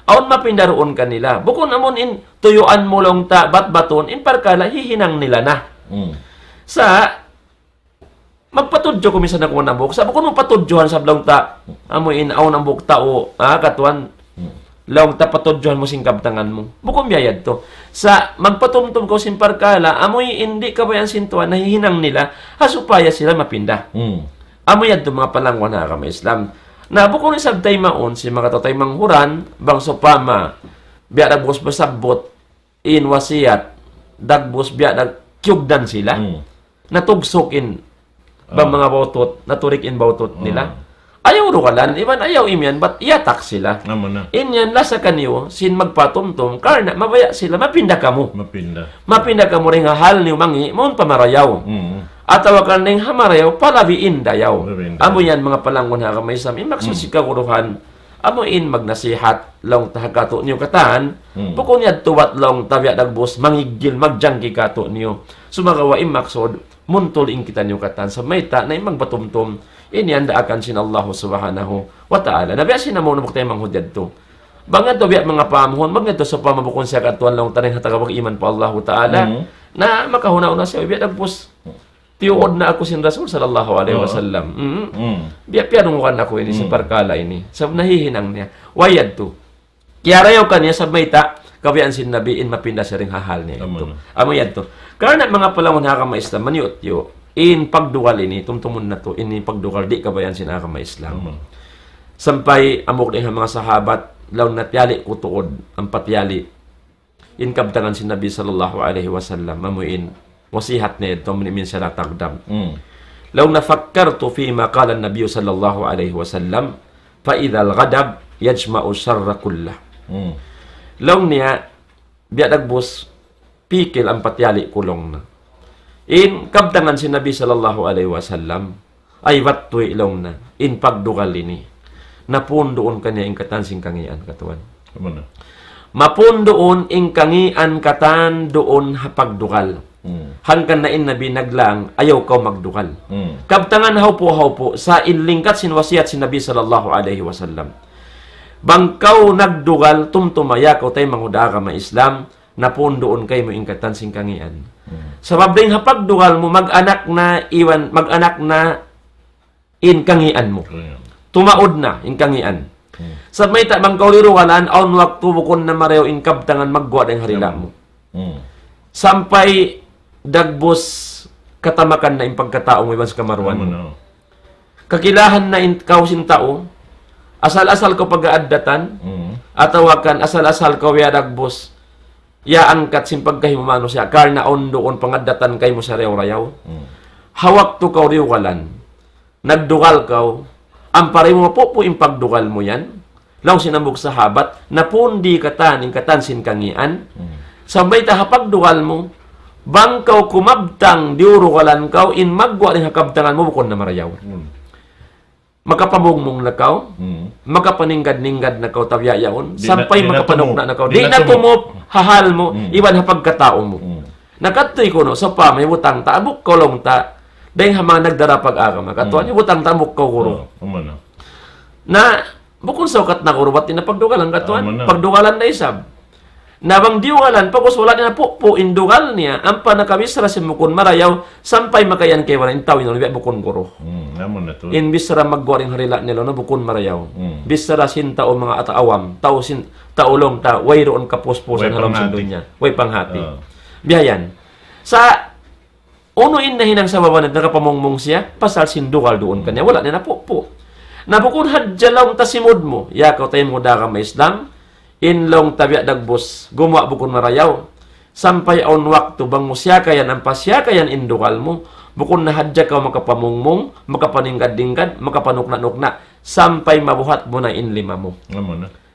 aon mapindaroon kanila bukon amon in tuyuan mo long ta batbaton in parkala hihinang nila na sa magpatudyo ko minsan ako na buk sa bukon mo patudyohan sa long ta amoy in aon ang buk tao katuan long ta patudyohan mo sing kabtangan mo bukon biyayad to sa magpatumtum ko sin parkala amoy hindi kabayan sintuan na hihinang nila hasupaya sila mapinda amoy yan mga palangwan na kami Islam. Na bukong isab tayo maon, si mga tatay manghuran, bang sopama, biya dagbos basabot, in wasiyat, dagbos biya nagkyugdan sila, natugsokin, bang mga bautot, naturikin bautot nila. Ayaw rukalan, iban ayaw imyan, but iyatak sila. Inyan, lasa kanyo, sin magpatumtum, karna, mabaya sila, mapinda ka mo. Mapinda ka mo rin hal niyo mangi, moon pamarayaw. Atawakan ning hamarayaw, palabiin dayaw. Amo yan, mga palangon ha kamay sam, imaksusikaguruhan, amo in magnasihat, long tahagato niyo katahan, bukon niya tuwat long tabya dagbos, mangigil, magjangki kato niyo. Sumagawa imaksod, muntol in kita niyo katahan, sa mayta na imang batumtum, inyan daakan sin Allah subhanahu wa ta'ala. Nabiya sinamo na tayo manghudyad to. Bangad to biya mga pamuhon, magad to sa pamabukon siya katuan lang tanay hatagawag iman pa Allah ta'ala, na makahunaw na siya, biya dagbos, tiyood na ako sin Rasul sallallahu alaihi wasallam. Biya piyanungan ako ini sa parkala ini. Sa nahihinang niya. Wayad to. Kaya rayaw ka niya sa mayta, kawian sin Nabi in mapinda siya ring hahal niya ito. Amo yan to. Karena mga palangon haka maislam, maniot yo. in pagdugal ini, tumtumon na to, ini pagdugal, di kabayan sinaka may Islam. Sampay, amok din ang mga sahabat, law natyali kutuod, ang patyali, in kabtangan si Nabi sallallahu alaihi wasallam, mamuin, wasihat niya ito, min siya natagdam. Law nafakkartu fi maqala Nabi sallallahu alaihi wasallam, fa idhal ghadab, yajma'u syarra kullah. Law niya, biya dagbos, pikil ang patyali kulong na. In kabtangan si Nabi sallallahu alaihi wasallam ay watto ilong na in pagdugal ini napundoon kanya ing katansing kangian katuan. Mapundoon ing kangian katan doon hapagdugal. Hangkan na in Nabi naglang ayaw kaw magdugal. Kabtangan hawpo sa inlingkat sinwasiyat si Nabi sallallahu alaihi wasallam. Bangkaw nagdugal tumtumaya kaw tay mangudaga ma Islam napundoon kay mo ing katansing kangian. Sabab ding hapagdugal mo mag-anak na in kangian mo. Tumaod na in kangian. Sa may tabang kauliruwalan aun waktu bukon na mareo in kabtangan magwa ding harila mo. Sampay dagbos katamakan na in pagkatao mo iban sa kamaruan mo. Kakilahan na in kausin tao asal-asal ko pag-aaddatan atawakan asal-asal ko ya dagbos ya angkat simpag kahimumano siya karna on doon pangadatan kay mo sa rew-rayaw. Hawak to kaw riwalan. Nagdugal kaw. Ampare mo po yung pagdugal mo yan. Law sinambog sa habat napundi kataning katansin kangian. Sabay ta hapagdugal mo bangkaw kumabtang diurugalan kaw in magwa rin hakabtangan mo bukon na marayaw. Makapamugmong na kaw, makapaninggad-ninggad na kaw tabyayaon, sampay makapanok na kaw. Di na tumop, hahal mo, iwan hapagkatao mo. Nakatoy ko no, sa pa, may butang ta, abuk kolong ta, dahil hamang nagdara pag-aga, makatuan, yung butang ta, abuk kaw kuro. Na, bukon sa ukat na kuro, ba't tinapagdugalan katuan? Pagdugalan na isab. Nabang diugalan, pagkos wala na po indugal niya, ang panakabisra si mukon marayaw, sampay makayan kay wala intawin ng bukon kuro. In bisra magwaring harila nila no bukon marayaw. Bisra sinta o mga ataawam, taulong ta, way roon kapuspusan halong sindunya, way panghati. Biyayan. Sa unuin na hinang sa babanat, nakapamungmong siya, pasal sindugal doon kanya, wala na po. Nabukon hadjalaw ta simod mo, yakaw tayo mo daga may Islam, inlong tabiak dagbos gumawa bukon marayaw sampay on waktu bang musya kayan ang pasya kayan indugal mo bukon na hadya ka makapamungmong makapaninggad-dinggad makapanukna-nukna sampay mabuhat mo na in lima mo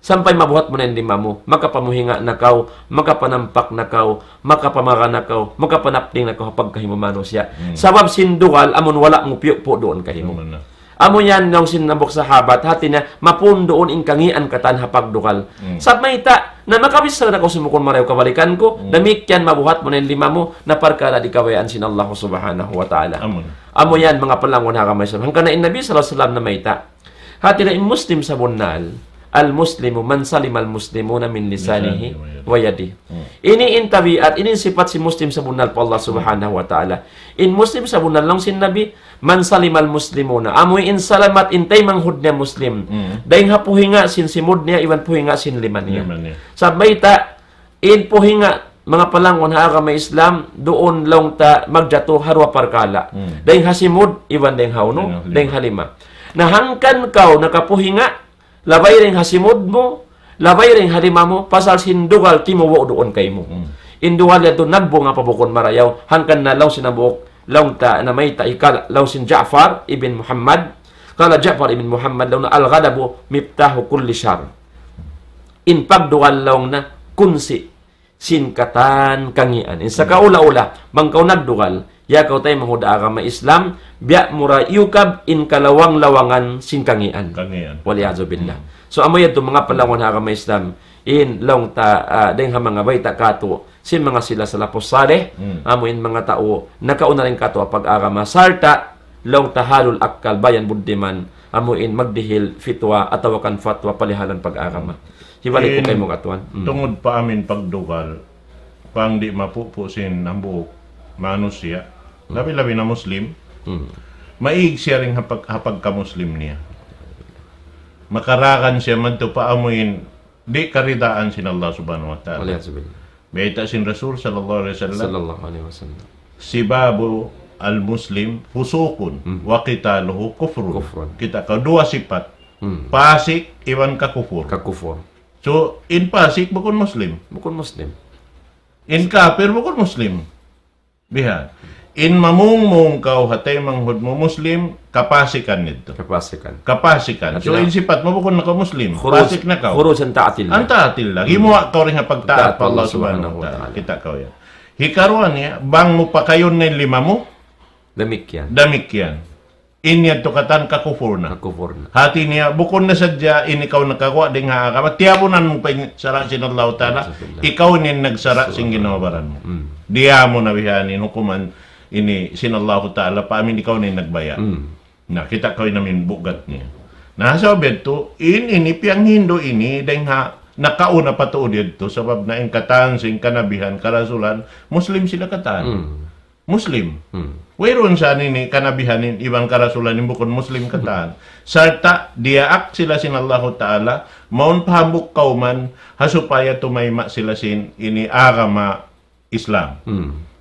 sampay mabuhat mo na in lima mo makapamuhinga na kaw makapanampak na kaw makapamara na kaw makapanapting na kaw pagkahimumano siya sabab sindugal amon wala mo piyo po doon kahimo. Amo yan nang sinabok sa habat, hati na mapundoon in kangian katan hapagdukal. Sa mayta, na makabisra na ko sumukon maraw kabalikan ko, damikyan mabuhat mo na yung lima mo, na parkala di kawayan sin Allah subhanahu wa ta'ala. Amo yan mga palangon hakamay sa hanggang na in Nabi sallallahu alaihi wasallam na mayta. Hati na in Muslim sa bunal, al-Muslimu man salim al-Muslimuna min lisanihi wa yadi. Ini intabi at ini sifat si Muslim sa bunal po Allah subhanahu wa ta'ala. In Muslim sa bunal lang sin Nabi, man salim al-Muslimuna. Amoy in salamat intay manghud niya Muslim. Dahil hapuhinga sin simud niya, iwan puhinga sin liman niya. Sa mayta, in puhinga, mga palangon ha may Islam, doon lang ta magdato harwa parkala. Dahil hasimud, iwan dahil hauno, dahil halima. Nahangkan kaw, nakapuhinga, labay ring hasimod mo, labay ring halima mo, pasal sindugal timuwo doon kay mo. Indugal yan doon nagbunga pabukon marayaw, hangkan na law sinabuok, law ta na may taikal, law sin Ja'far ibn Muhammad, kala Ja'far ibn Muhammad, law na al-ghadabu miptahu kulli syar. In pagdugal law na kunsi, sinkatan kangian. In sa kaula-ula, bangkaw nagdugal, yakaw tayo manguda ka may Islam, biya mura yukab in kalawang-lawangan sin kangian. Waliyazo billah. So amoy ito mga palangon ha ka may Islam, in long ta dahil mga bayta kato, sin mga sila sa lapos saleh, amoy mga tao, nakauna rin kato pag-agama, sarta, long tahalul akkal, bayan buddiman, amoy magdihil, fitwa, atawakan fatwa, palihalan pag-agama. Hibalik ko kayo mong katuan. Tungod pa amin pagdugal, pang di mapupusin ang buhok, manusia, labi-labi na Muslim, maig siya rin hapag ka-Muslim niya. Makarakan siya man to paamuin, di karidaan sin Allah subhanahu wa ta'ala. Baita sin Rasul sallallahu alaihi wasallam. Sallallahu alaihi wasallam. Sibabu al-muslim fusukun wa qitaluhu kufrun. Kufrun. Kita ka dua sifat. Pasik iwan ka kufur. Kakufur. So in pasik bukun muslim. Bukun Muslim. In kafir bukun muslim. Bihan. In mamungmung kau hatay manghud mo muslim, kapasikan nito. Kapasikan. Kapasikan. So At in sipat mo bukun na ka muslim. Pasik na kau. Khuruj ang taatil. Ang taatil lang. Himuha ka rin nga pagtaat pa Allah subhanahu wa ta'ala. Kita kau yan. Hikaruan niya, bang mo pa kayo na lima mo, Damikyan. damikyan. Inya tukatan kakufur na. Kakufur na. Hati niya, bukod na sadya, in ikaw nakakuha, di nga akamat. Tiyapunan mo pa yung sara sinallahu ta'ala, ikaw ni nagsara sing ginawabaran mo. Diya mo na bihani, nukuman, ini sinallahu ta'ala, paamin ikaw ni nagbaya. Nakita ko namin bugat niya. Nasa beto, ini piyang hindo ini, dahil nga, nakauna pa to dito, sabab na yung katan, sing kanabihan, karasulan, Muslim sila katan. Muslim. Wayron sa nini kanabihanin ibang karasulan ni bukod Muslim katan. Sarta diaak sila sin Allahu Ta'ala maun pahambuk kauman hasupaya tumayma sila sin ini agama Islam.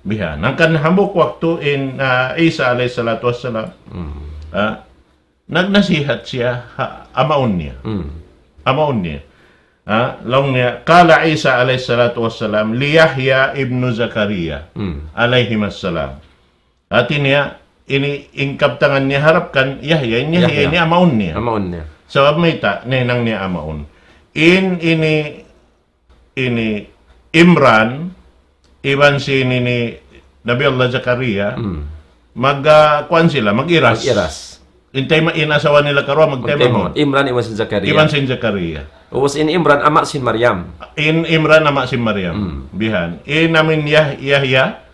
Bihan. Ang kan hambuk waktu in Isa alayhi salatu wassalam. Nagnasihat siya amaun niya. Amaun niya. Long niya kala Isa alayhi salatu wassalam li Yahya ibnu Zakaria alayhi wassalam. Atin niya, ingkap tangan niya harapkan, Yahya ini amaun niya. Amaon niya. So, abmayta, nenang niya amaun. Ini Imran, iban si ni Nabi Allah Zakaria, kuan sila, mag-iras. Mag-iras. Intay inasawa nila karoon, magtay mo. Imran iwan si Zakaria. Iban si Zakaria. Uwas in Imran, ama si Maryam. Imran ama si Maryam. Bihan. Namin Yahya,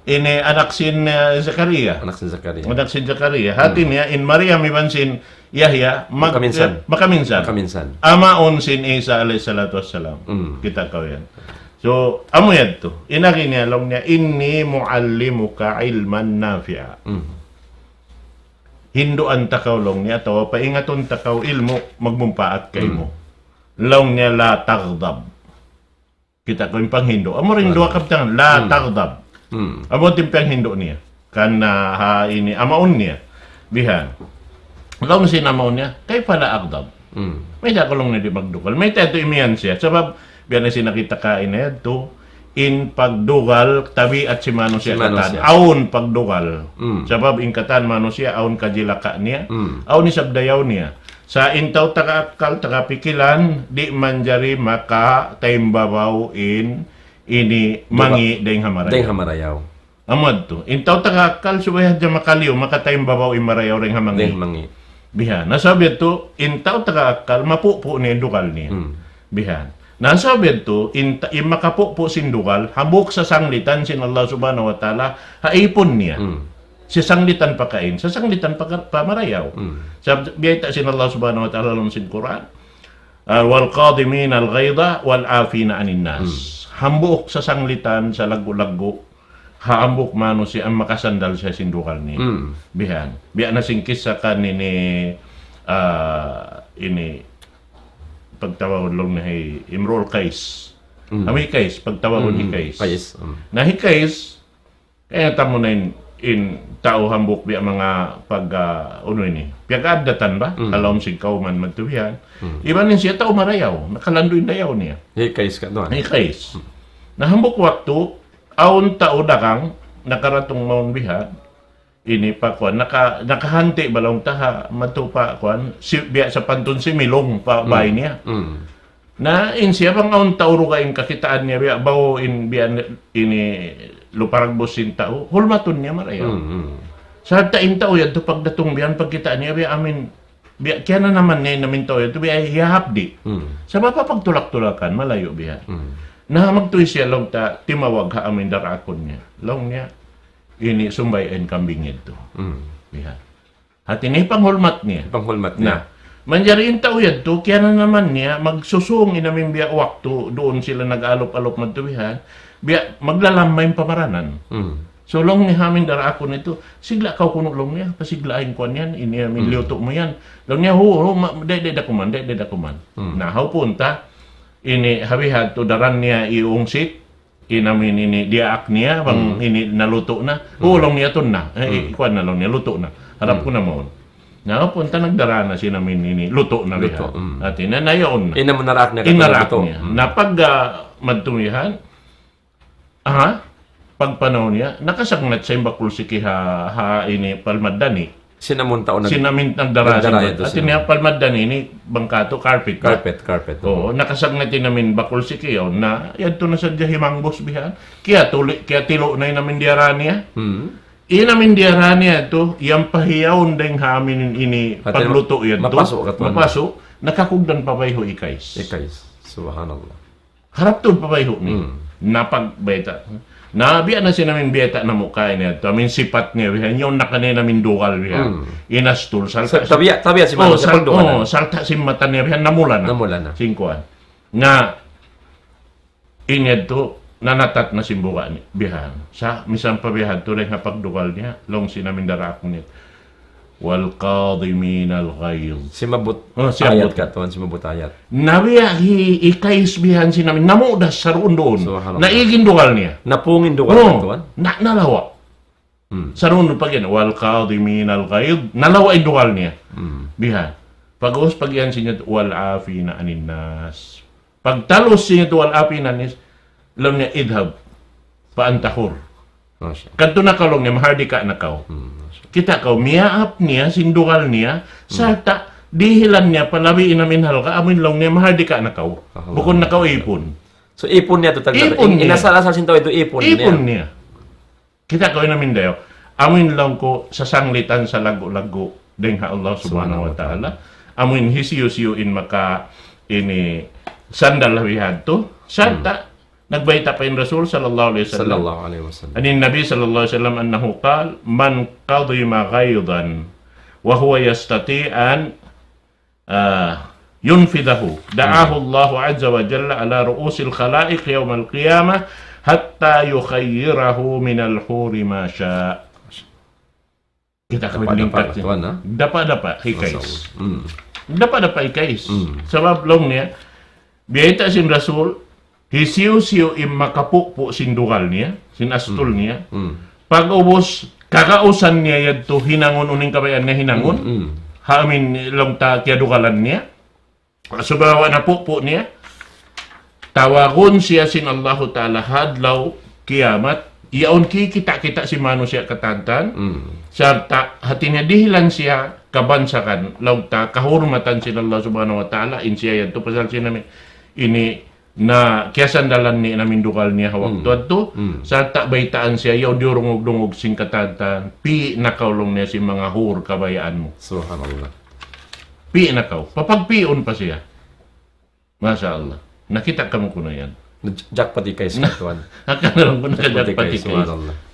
ini anak sin Zakaria. Anak si Zakaria. Anak sin Zakaria. Hati niya, in Maryam iban sin Yahya, Makaminsan. Makaminsan. Amaon sin Isa alayhi salatu wassalam. Kita kau yan. So, amo yan to. Inaki niya, long niya, inni muallimuka ilman nafi'a. Hinduan takaw long niya, tawa paingaton takaw ilmo, magmumpaat kay mo. Long niya, la tagdab. Kita ko yung pang Hindu. Amo rin dua kaptangan, la tagdab. Amo timpang Hindu niya. Kana ini amaon niya. Bihan. Long sin amaon niya, kay pala agdab. May dakulong na di magdukal. May tayo imiyan siya. Sabab, biyan na sinakita kain na ito, in pagdugal, tabi at si mano siya katan. Aun pagdugal. Sabab, in katan mano siya, aun kajilaka niya. Aun isabdayaw niya. Sa intaw takakal, takapikilan, di manjari maka taimbabaw ini mangi dayng hamarayaw. Dayng hamarayaw. Amad to. Intaw takakal, subaya dyan makaliw, makatayong babaw imarayaw ring hamangi. Dayng mangi. Bihan. Nasabi to, intaw takakal, mapupo ni dukal niya. Bihan. Nasabi to, makapupo sindukal, habuk sa sanglitan sin Allah subhanahu wa ta'ala, haipon niya. Si sanglitan pakain, sa sanglitan pamarayaw. Sa biyayta sin Allah subhanahu wa ta'ala lang sin Quran. Wal qadimin al ghayda wal afina anin nas. Hambuk sa sanglitan, sa lagu-lagu, haambuk mano siya ang makasandal sa sindukal ni. Bihan. Biyan na singkis sa kanini ini pagtawag lang na Imrul Qais. Ami Qais, pagtawag ni Qais. Qais. Na Qais, kaya tamo na in tao hambuk biya mga ini. Piyag-adatan ba? Alam si kauman magtubihan. Iban din siya tao marayaw. Nakalandoy dayaw niya. Qais ka doon. Qais. Nahambuk waktu, aun tao dakang, nakaratong maun bihan, ini pa kuan, nakahanti balong taha, matupa kuan, biya sa pantun si Milong pa bay niya. Na in siya bang aun tao ruga in kakitaan niya, biya bawo in biya ini luparagbo sin tao, hulmaton niya marayaw. Sa tain tao yan, to pagdatong biyan, pagkitaan niya, biya amin, biya, kaya na naman niya namin tao yan, to biya hihapdi. Sa mapapagtulak-tulakan, malayo biya. Na magtuwi siya long ta timawag ha amin darakon niya. Long niya ini sumbay en kambing ito. Biha. At ini panghulmat niya. Panghulmat niya. Manjariin tao yan to, kaya na naman niya magsusung inamin biya waktu doon sila nag-alop-alop magtuwihan. Biya maglalamay pamaranan. So long ni hamin darakon ito, sigla kaw kuno long niya, pasiglain ko niyan, ini amin liuto mo yan. Long niya dakuman. Na how punta ini habihat to daran niya iungsit inamin ini diaak niya bang ini naluto na ulong niya ton na ikuan na lang niya luto na harap ko na mo na punta nagdara na si namin ini luto na biha at inanayon na Inamunarak niya inarak ito. niya na pag madtumihan pagpanaw niya nakasagnat sa imbakul si ha ini palmadani Sinamunta o sinamin nagdara nagdara at ito niya palmadani ini bangkato carpet ba? carpet. Oo, nakasagnati namin bakul si Kiyaw na yan to na sa himangbos bihan. Kaya tilo na yun namin diaranya. Namin diaranya to, yung pahiyaw deng hamin ini pagluto yan to. Mapaso, nakakugdan pabayho ikais. Subhanallah. Harap to pabayho ni. Napagbeta. Nabiyan na siya namin beta na mukha niya to. Amin sipat niya bihan. Yung nakanay namin dukal bihan. Inastul. Tabiya si Mano sa pagdukalan. Salta si mata niya bihan. Namula na. Singkuan. Nga, inyad to, nanatat na simbuka ni bihan. Sa misang pabihan to rin nga pagdukal niya. Long sinamin darakong niya. Wal qadimin al ghayz. Si Mabut si ayat Mabut. ka tuan, si Mabut ayat. Nabiya ikais bihan sinamin. Namudas sa roon doon. Subhanallah. Naigin dukal niya. Napungin dukal ka tuan. Nalawa. Sa roon pag yan. Wal qadimin al ghayz. Nalawa idukal niya. Bihan. Pag-us pag yan siya wal afina anin nas. Pagtalos siya wal afina anin nas. Alam niya idhab. Paantahur. Masya. Kanto na kalong niya, mahardika na kaw. Kita kaw, miyaap niya, sindukal niya, salta, dihilan niya, palawiin namin halka, amin lang niya, mahardika na kaw. Bukod na kaw, ipon. So ipon niya to Ipon niya. Inasal-asal sinto ito ipon niya. Kita kaw, namin dayo, amin lang ko, sa sanglitan sa lago-lago, dengha Allah subhanahu wa ta'ala, amin hisiyo-siyoin maka, ini, sandal lawihan to, salta, nagbayta pa yung Rasul sallallahu alaihi wasallam. Anin Nabi sallallahu alaihi wasallam annahu qal man qadima ghaydan wa huwa yastati an yunfidahu da'ahu Allah azza wa jalla ala ru'usil khalaiq yawm al-qiyamah hatta yukhayyirahu min al-huri ma sha. Kita kabilingkat dapa hikais. Dapa hikais. Sabab long niya biyeta sin Rasul hisiyo-siyo makapupo sindukal niya, sinastul niya. Pag-ubos, kakausan niya yadto hinangon uning kabayan na hinangon. Hamin lang ta kiyadukalan niya. Subawa na pupo niya. Tawagon siya sin Allahu Ta'ala hadlaw kiamat. Iyaon kita si Mano siya katantan. Sarta hati niya dihilan siya kabansakan. Lang ta kahurmatan sin Allah Subhanahu wa Ta'ala. In siya yadto pasal siya namin ini na kaya sandalan ni namin dukal niya hawak to sa takbaytaan siya yaw diurungog-dungog sing katatan pi nakaulong niya si mga hur kabayaan mo. Subhanallah. Pi nakaw. Papagpion pa siya. Masya Allah. Nakita ka mo ko na yan. Jackpot ikay sa tuan. Haka na lang ko nakajakpot ikay.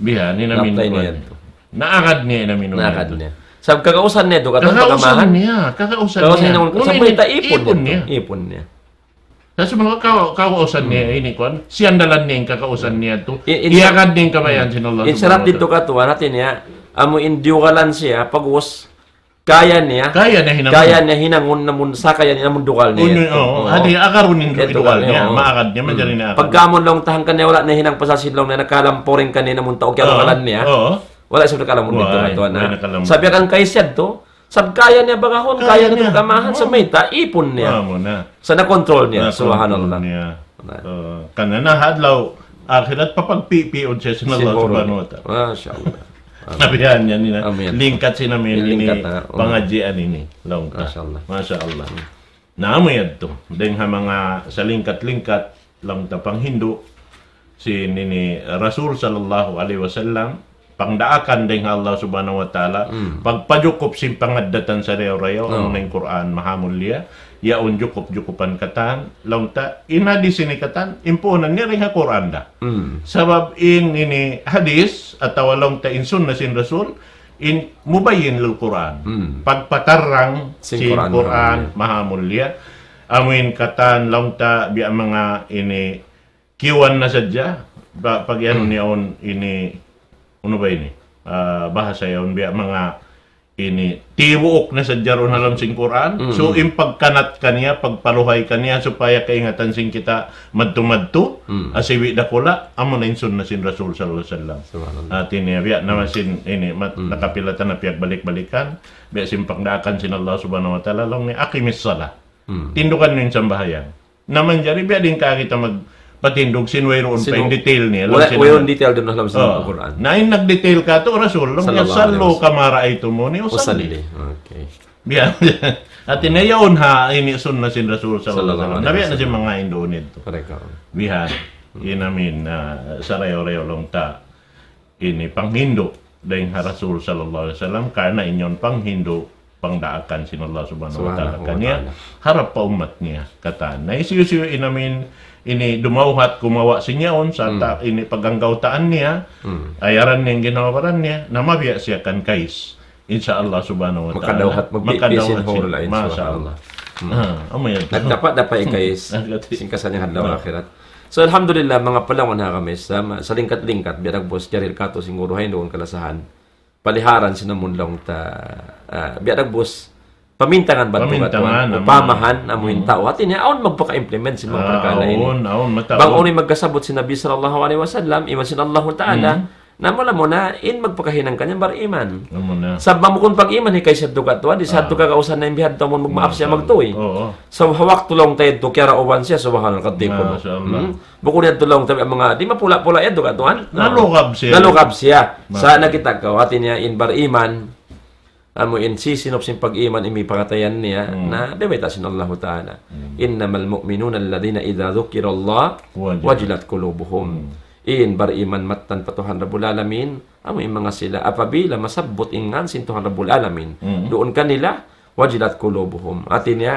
Bihan, ni namin dukal. Naakad niya namin. Naakad niya. Sab kakausan niya doon katong pagamahan. Kakausan niya. Sa mga ipon niya. Sa mga kakausan niya, ini kon, siyandalan niya yung kakausan niya to. Iyakad niya yung kabayan sinulog. Insarap dito ka to, natin niya, amo indiugalan siya, pag-us, kaya niya hinangon namun sa kaya niya namun dukal niya. Hadi akarunin ko dukal niya, maakad niya, madyan niya akad. Pagkamon lang tahang kanya, wala na hinang pasasilong na nakalamporin kanina namun taog kaya dukalan niya. Wala siya nakalamon dito ka to. Sabi kan kay siya to, sab kaya niya bagahon, kaya niya kamahan sa mayta, ipon niya. Sa na-control niya, subhanallah. Kanana hadlaw, akhirat papagpipiod siya sa Allah subhanahu wa ta'ala. Masya Allah. Nabihan niya nila. Lingkat si namin ini pangajian ini. Masya Allah. Masya Allah. Naamayad to. Dahil mga sa lingkat-lingkat lang tapang Hindu si nini Rasul sallallahu alaihi wasallam pangdaakan ding Allah subhanahu wa ta'ala pagpajukop sim pangaddatan sa rayo ang ning Quran mahamul liya yaon jukupan katan langta inadi sinikatan impunan ni ring Quran da sabab ini hadis ataw langta in sunna sin Rasul in mubayyin lil Quran pagpatarang sin Quran mahamul liya amin katan langta bi mga ini kiwan na sadya pag yan niyon ini ano ba ini? Bahasa yun, mga ini tiwok na sa jaron halam sing Quran. So impagkanat kaniya, pagpaluhay kaniya supaya kaingatan sing kita madto-madto. Asiwi dakula amo na insun na sin Rasul sallallahu alaihi wasallam. Subhanallah. Atin niya biya na masin ini nakapilatan na piyag balik-balikan. Biya simpangdaakan sin Allah subhanahu wa taala long ni aqimis salah. Tindukan nin sambahayan. Naman jari biya din ka kita patindog sinwayroon pa in detail niya. Wayon detail doon halam sa Quran. Nain nag-detail ka to Rasul long ya sallo kamara ito mo ni usalli. Okay. Biya. At inayon ha ini sunna sin Rasul sallallahu alaihi wasallam. Nabiya na si mga Indonid to. Correct. Bihan. Inamin sa rayo-rayo long ta ini panghindo dahil ha Rasul sallallahu alaihi wasallam karena inyon panghindo pangdaakan sin Allah subhanahu wa ta'ala kanya harap pa umat niya katan. Na isiyo inamin ini dumauhat kumawa sinyaon sa ini paganggautaan niya ayaran niyang ginawaran niya na mabiya siya kan kais insyaallah subhanahu wa ta'ala makadawhat siya masyaallah. Amay At dapat kais singkasan yung hadlaw akhirat. So alhamdulillah mga palangon ha kami sa lingkat-lingkat biarag boss jaril kato siguro hay doon kalasahan paliharan sinamundlong ta biarag boss pamintangan ba ito pamahan amuhin tao at niya aon magpaka-implement si mga pagkala ini bang unay magkasabot si Nabi sallallahu alaihi wasallam iman sin Allah ta'ala na mo na in magpakahinang kanyang bariman sa bamukon pag-iman kay sadto ka tuwa di sadto ka kausan na imbihad to mo magmaap siya magtuwi so hawak tulong tayo to kaya rauban siya subhanallah katipon bukod yan tulong tayo mga di mapula-pula yan to ka tuwan nalukab siya sa nakita ka atin niya in bariman amo in sisinop sin pag-iman imi pangatayan niya na bebeta sin Allah ta'ala innamal mu'minuna alladhina idza dhukira Allah wajilat qulubuhum in bariman matan patuhan rabbul alamin amo in mga sila apabila masabot ingan sin tuhan rabbul alamin doon kanila wajilat qulubuhum atin niya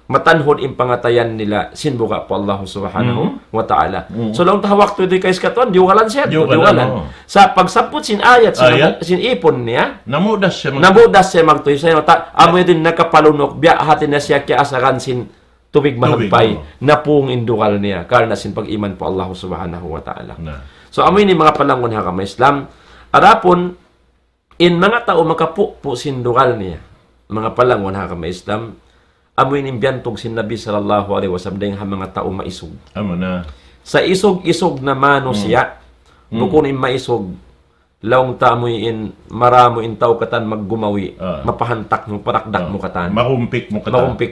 matanhod in pangatayan nila sinbuka po Allah subhanahu wa ta'ala so lang tahawak to di kay skaton diwalan siya diwalan sa pagsapot sin ayat sin ipon niya namudas siya magtuyo sa amo din nakapalunok biya hatin na siya kaya asaran sin tubig mahagpay na pung indukal niya karena sin pag-iman po Allah subhanahu wa ta'ala so amoy ni mga palangon ha kama Islam arapon in mga tao makapu sin dukal niya mga palangon ha kama Islam amoy ni biyantog sin Nabi sallallahu alaihi wasallam dahil ha mga tao maisog amo na sa isog-isog na mano siya bukon in maisog laong tamoy in maramo in tao katan maggumawi mapahantak mo parakdak mo katan makumpik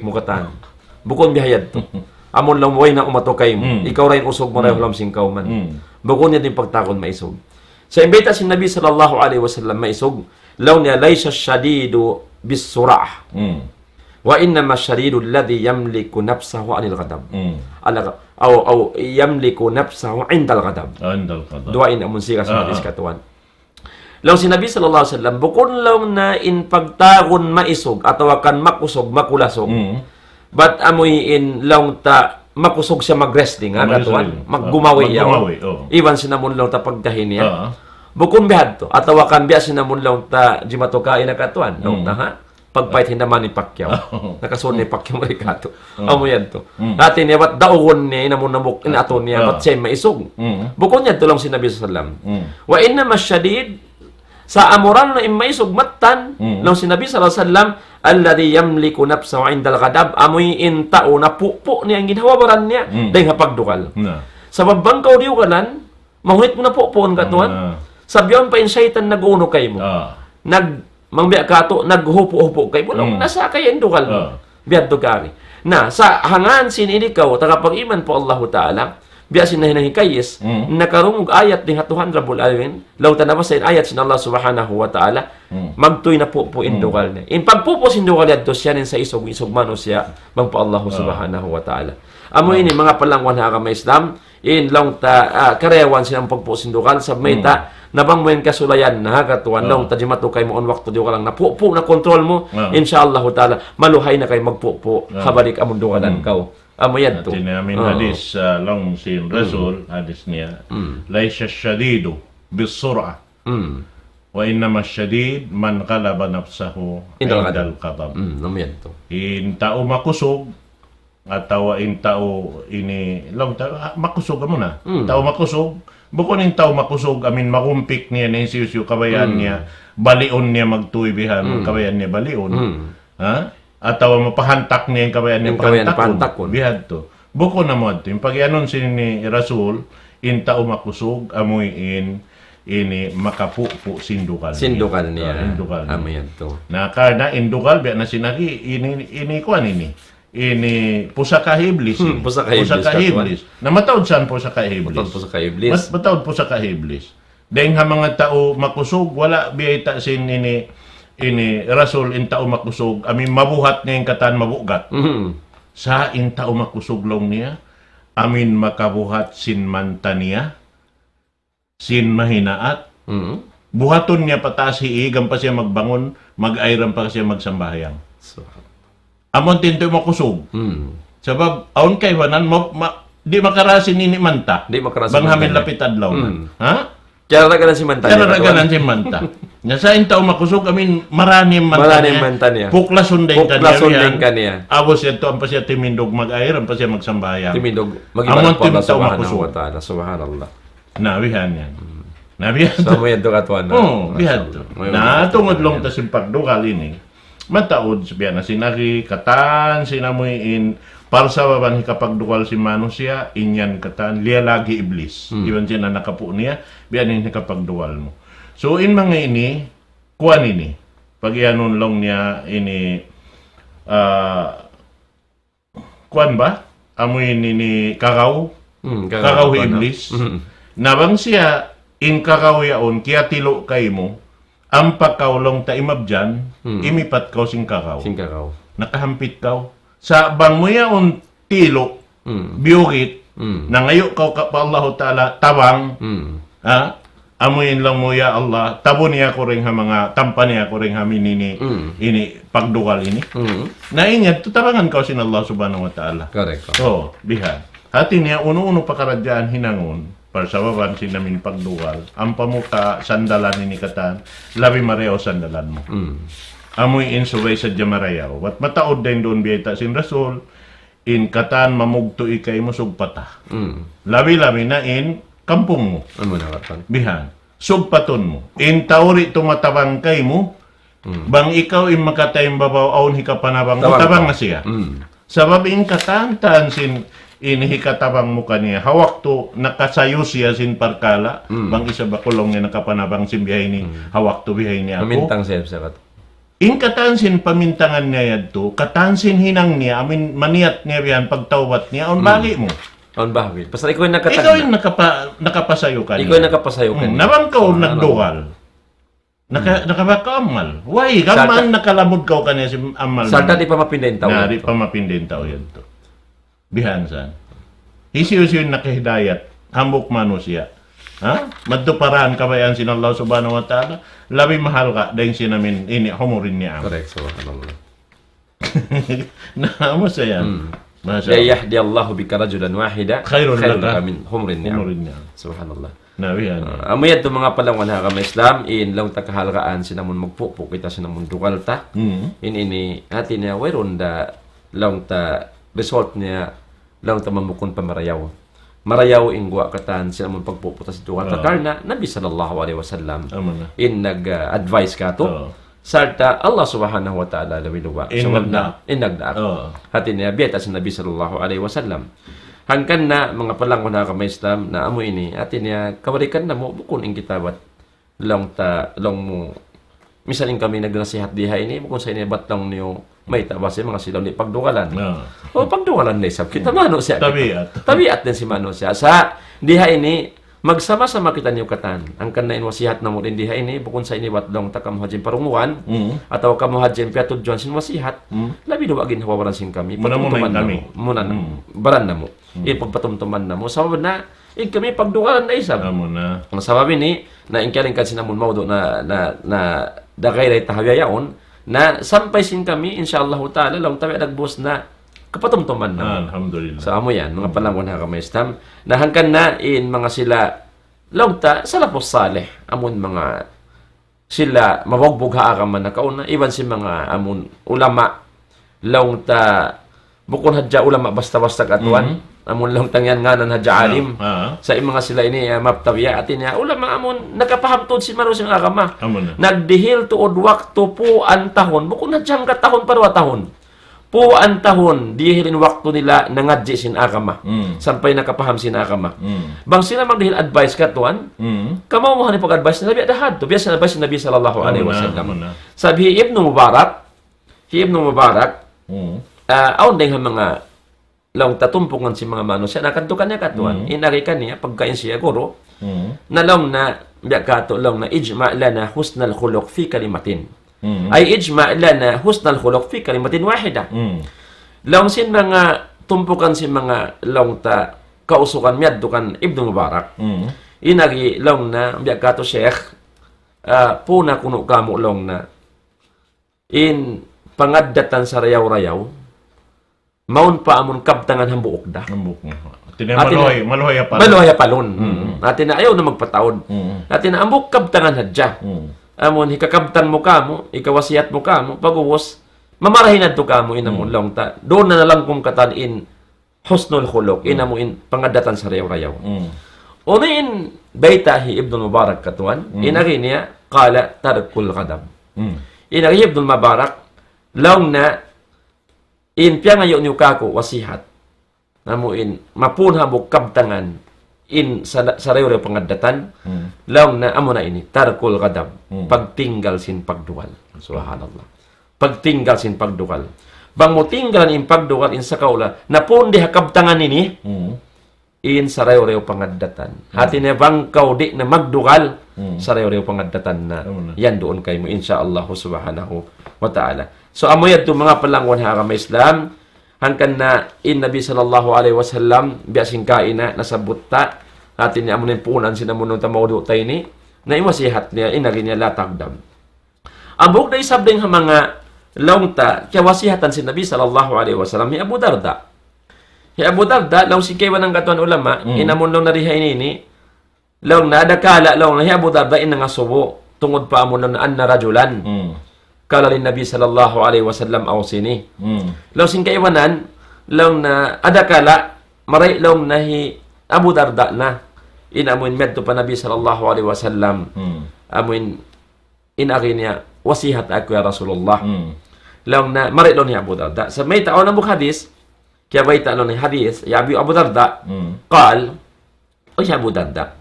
mo katan bukon bihayad to amon lang way na umatokay mo ikaw rin usog mo rin hulam singkaw man bukon niya din pagtakon maisog sa imbita si Nabi sallallahu alaihi wasallam maisog law niya laysa shadidu bis surah wa innama shadidu alladhi yamliku nafsahu anil ghadab aw yamliku nafsahu indal ghadab duwain amon siya sa hadis katuan law si Nabi sallallahu alaihi wasallam bukon law na in pagtakon maisog atau kan makusog makulasog but amoy in long ta makusog siya mag-wrestling katuan maggumawi iwan sinamon lang ta pagkahin niya bukon bihad to atawa kan biya sinamon lang ta jimatokain na katuan no ta ha pagpait hindaman ni Pacquiao nakasun ni Pacquiao marikato amo yan to natin niya wat daogon niya inamon namok inaton niya wat siya maisog bukon niya to lang si Nabi sallallahu alaihi wasallam wa inna masyadid sa amuran na imaisog matan lang si Nabi sallallahu alaihi wasallam alladhi yamliku nafsahu indal ghadab amoy in tao na pupo niya ang ginhawabaran niya dahil hapagdukal sa babangkaw diugalan mahunit mo na pupoon katuan sabyon pa in shaitan nag-uno kay mo mangbiya kato naghupo-hupo kay mo nasa kay indukal biyad dugari na sa hangan sin inikaw tagapag-iman po Allah ta'ala biya sinahinahi-kayis nakarungog ayat din hatuhan rabbul alamin law tanabas sa ayat sin Allah subhanahu wa ta'ala magtuy na po indukal niya in pagpupo indukal yadto siya nin sa isog mano siya bang po Allah subhanahu wa ta'ala amo ini mga palangwan ha kama Islam in long ta karewan silang pagpo indukal sa mayta nabang mo yung kasulayan na katuan long ta jimato kay mo on wakto di ka lang na po na control mo insyaallah ta'ala maluhay na kay magpupo habalik among dukalan kaw amayad to. Tinamin hadis long sin Rasul hadis niya laysa shadidu bis sur'a wa innama shadid man qalaba nafsahu indal qadab amayad to in tao makusog atawa in tao ini long tao makusog mo na. Tao makusog. Bukod ning tao makusog amin makumpik niya na siyusyo kabayan niya balion niya magtuibihan kabayan niya balion. Ha? Atawa mapahantak niya yung kabayan niya pahantakon. Bihad to. Bukod na mo ito. Yung pag-ianon ni Rasul in tao makusog amoy ini makapupo sindukal niya. Indukal. Amoy yan to. Na karna indukal biya na sinagi ini kuan ini pusaka iblis. Pusaka iblis. Na matawd saan pusaka iblis? Matawd pusaka iblis. Matawd pusaka iblis. Dahil nga mga tao makusog wala biya ta sin ini Rasul in tao makusog amin mabuhat niya yung katan mabugat. Sa in tao makusog long niya amin makabuhat sin manta niya sin mahinaat. Buhaton niya pataas hiigam pa siya magbangon, mag-ayran pa siya magsambayang. So, amon tinto makusog. Sabab aon kay wanan di makarasin ni manta. Di makarasin. Banghamin lapit adlaw. Ha? Kaya raganan si manta. Kaya raganan si manta. Nya sa intaw makusog amin marani manta niya. Puklason din kaniya. Awos ito ang pa siya timindog mag-ayran pa siya magsambayang. Timindog mag-ibarat po Allah subhanahu wa ta'ala. Subhanallah. Nabihan yan. Nabihan to. So, may ito katuan na. Oo, bihan to. Na tungod long ta simpag dukal ini. Mataod sabihan na sinagi, katan, sinamuin, para sa baban hikapagdukal si manusia, inyan katan, liya lagi iblis. Iwan siya na nakapu niya, biyan yung hikapagdukal mo. So, in mga ini, kuan ini, pag ianon long niya, ini, kuan ba? Amoy ini kakaw, kakaw iblis. Nabang siya, in kakaw yaon, kaya tilo kay mo, ang pagkaulong ta imabjan, imipat kaw sing kakaw. Nakahampit kaw. Sa bang mo yaon tilo, biyukit, nangayo kaw ka pa Allah Ta'ala, tabang, amuin lang mo ya Allah, tabo niya ko rin ha mga, tampa niya ko rin ha minini, ini, pagdukal ini. Naingat, tutabangan kaw sin Allah Subhanahu wa Ta'ala. Correct. So, bihan. Hati niya, uno-uno pakaradyaan hinangon, para sa baban sinamin pagduwal, ang pamuka sandalan ni katan, labi mareho sandalan mo. Amoy insubay sa jamarayaw. Wat mataod din doon biyeta sin Rasul, in katan mamugto ikay mo sugpata. Labi-labi na in kampung mo. Ano na katan? Bihan. Sugpaton mo. In tauri tumatabang kay mo, bang ikaw in makatayang babaw aun hikapanabang, tabang na siya. Sabab in katantan sin inihikatabang mo kaniya. Hawak to, nakasayo siya sin parkala. Bang isa ba kulong niya nakapanabang sin bihay ni, hawak to bihay niya ako. Pamintang siya sa kat. In katansin pamintangan niya yan to, katansin hinang niya, amin maniyat niya yan, pagtawat niya, on bagi mo. On bakit? Basta ikaw yung nakatanda. Ikaw yung nakapasayo ka niya. Ikaw yung nakapasayo ka niya. Nabang ka nagduwal. Nakabakamal. Why? Kaman nakalamod ka kaniya si amal. Salta di pa mapindahin tao. Di pa mapindahin tao yan to. Bihansan. Hisiyo-siyo yung nakahidayat. Hambok manusia. Ha? Madtuparaan kabayan sin Allah Subhanahu wa Ta'ala. Labi mahal ka dahil sinamin ini humurin niya. Correct. Subhanallah. Naamo sa yan. Ya yahdi Allahu bika rajulan wahida khairun laka min humrin ni'am. Subhanallah. Nabihan. Amoy ito mga palangon ha kami Islam in lang takahalgaan sinamon magpupo kita sinamon dukalta. Ini hati niya wayron da lang ta result niya lang ta mamukon pamarayaw. Marayaw ingwa katan sila mong pagpuputa sa duwa. Karna, Nabi sallallahu alaihi wasallam in nag-advise ka to. Sarta Allah subhanahu wa ta'ala lawiluwa. Nagdaak. Hati niya biyata sa Nabi sallallahu alaihi wasallam. Hangkan na mga palangon na kamay Islam na amo ini. Hati niya kawarikan na mo bukun ing kitawat. Long mo. Misalin kami nagnasihat diha ini. Bukun sa ini batlang niyo may tabas mga silaw ni pagdukalan. O pagdukalan na isap kita mano siya. Tabiat din si mano siya. Sa diha ini magsama-sama kita niyo katan. Ang kanain wasihat na mo din diha ini bukod sa ini batlong ta kamuhadjin parunguan atau kamuhadjin piatud John sin wasihat. Labi do agin hawaran sin kami. Pagtumtuman kami. Muna baran na mo. Ipagpatumtuman na mo. Sabab na kami pagdukalan na isap. Ang sabab ini na ingkaling kan sinamon mawdo na dagay ray tahayayaon na sampay sin kami insyaallah taala lang tabi nagbus na kapatumtuman na. Alhamdulillah. So amo yan mga palangon ha kamay Islam na hangkan na in mga sila lawta salafus salih amon mga sila mabugbog ha man nakauna iban si mga amon ulama lawta bukon hadya ulama basta-basta katuan. Amon lang tangyan nga nan hadya alim. Sa mga sila ini maptabiya atin ya ulama amon nagapahamtod si maro sing agama. Nagdihil tuod waktu po ang tahon, bukon hadya ka tahon parwa tahon. Po ang tahon, dihilin waktu nila nangadji sin agama. Sampay nakapaham sin agama. Bang sila magdihil advice katuan, kamaw mo hani pag-advice na Nabi adahad. To biasa advice ni Nabi sallallahu alaihi wasallam. Sabi Ibnu Mubarak, aon din ang mga laong tatumpungan si mga mano siya nakadtukan niya katuan. Inarikan niya pagkain siya guro. Nalaw na biya kato lang na ijma lana husnal khuluq fi kalimatin. Ay ijma lana husnal khuluq fi kalimatin wahida. Laong sin mga tumpukan si mga laong ta kausukan miyaddukan Ibnu Mubarak. Inagi laong na biya kato Sheikh puna kuno kamo laong na in pangaddatan sa rayaw-rayaw maun pa amon kabtangan hambuok da. Maluhay apalon. Atin na ayaw na magpataod. Atin na ambok kabtangan hadya. Amon hikakabtan mo kamo, ikawasiyat mo kamo, pag-uwas, mamarahin na ito kamo, inamon lang ta. Doon na lang kung katan in husnul khuluq, inamon in pangadatan sa rayaw-rayaw. Unain, baytahi Ibn Mubarak katuan, inari niya, kala tarkul qadam. Inari Ibn Mubarak, lang na, in piya ngayon yung kako, wasihat, namo in mapunha mo kabtangan, in sa rayaw-rayaw pangadatan, lang na amo na ini tarkul qadam, pagtinggal sin pagduwal. Subhanallah. Pagtinggal sin pagduwal. Bang mo tinggalan in pagduwal in sa kaula napundi hakabtangan ini in sa rayaw-rayaw pangadatan. Hati na bang kaw di na magduwal sa rayaw-rayaw pangadatan na yan doon kay mo insyaallah subhanahu wa ta'ala. So amo yadto mga palangwan ha kama Islam hangkan na in Nabi sallallahu alaihi wasallam biasing kaina nasabot ta atin niya amunin puunan sinamunong tamawdo tayo ni na imasihat niya inagin niya latagdam. Ambok na isabding mga laungta kaya wasihatan si Nabi sallallahu alaihi wasallam ni Abu Darda. Si Abu Darda laung si kaywan ng katuan ulama inamun lang narihay nini laung na adakala laung na si Abu Darda ina nga subo tungod pa amon na anna rajulan kala ni Nabi sallallahu alaihi wasallam aw sini. Laung sing kaywanan laung na adakala maray laung na hi Abu Darda na inamuin medto pa Nabi sallallahu alaihi wasallam amuin inagi niya wasihat ako ya Rasulullah lang na marilo ni Abu Darda sa may taon ng hadis kaya bay taon ni hadis ya Abu Darda qal o ya Abu Darda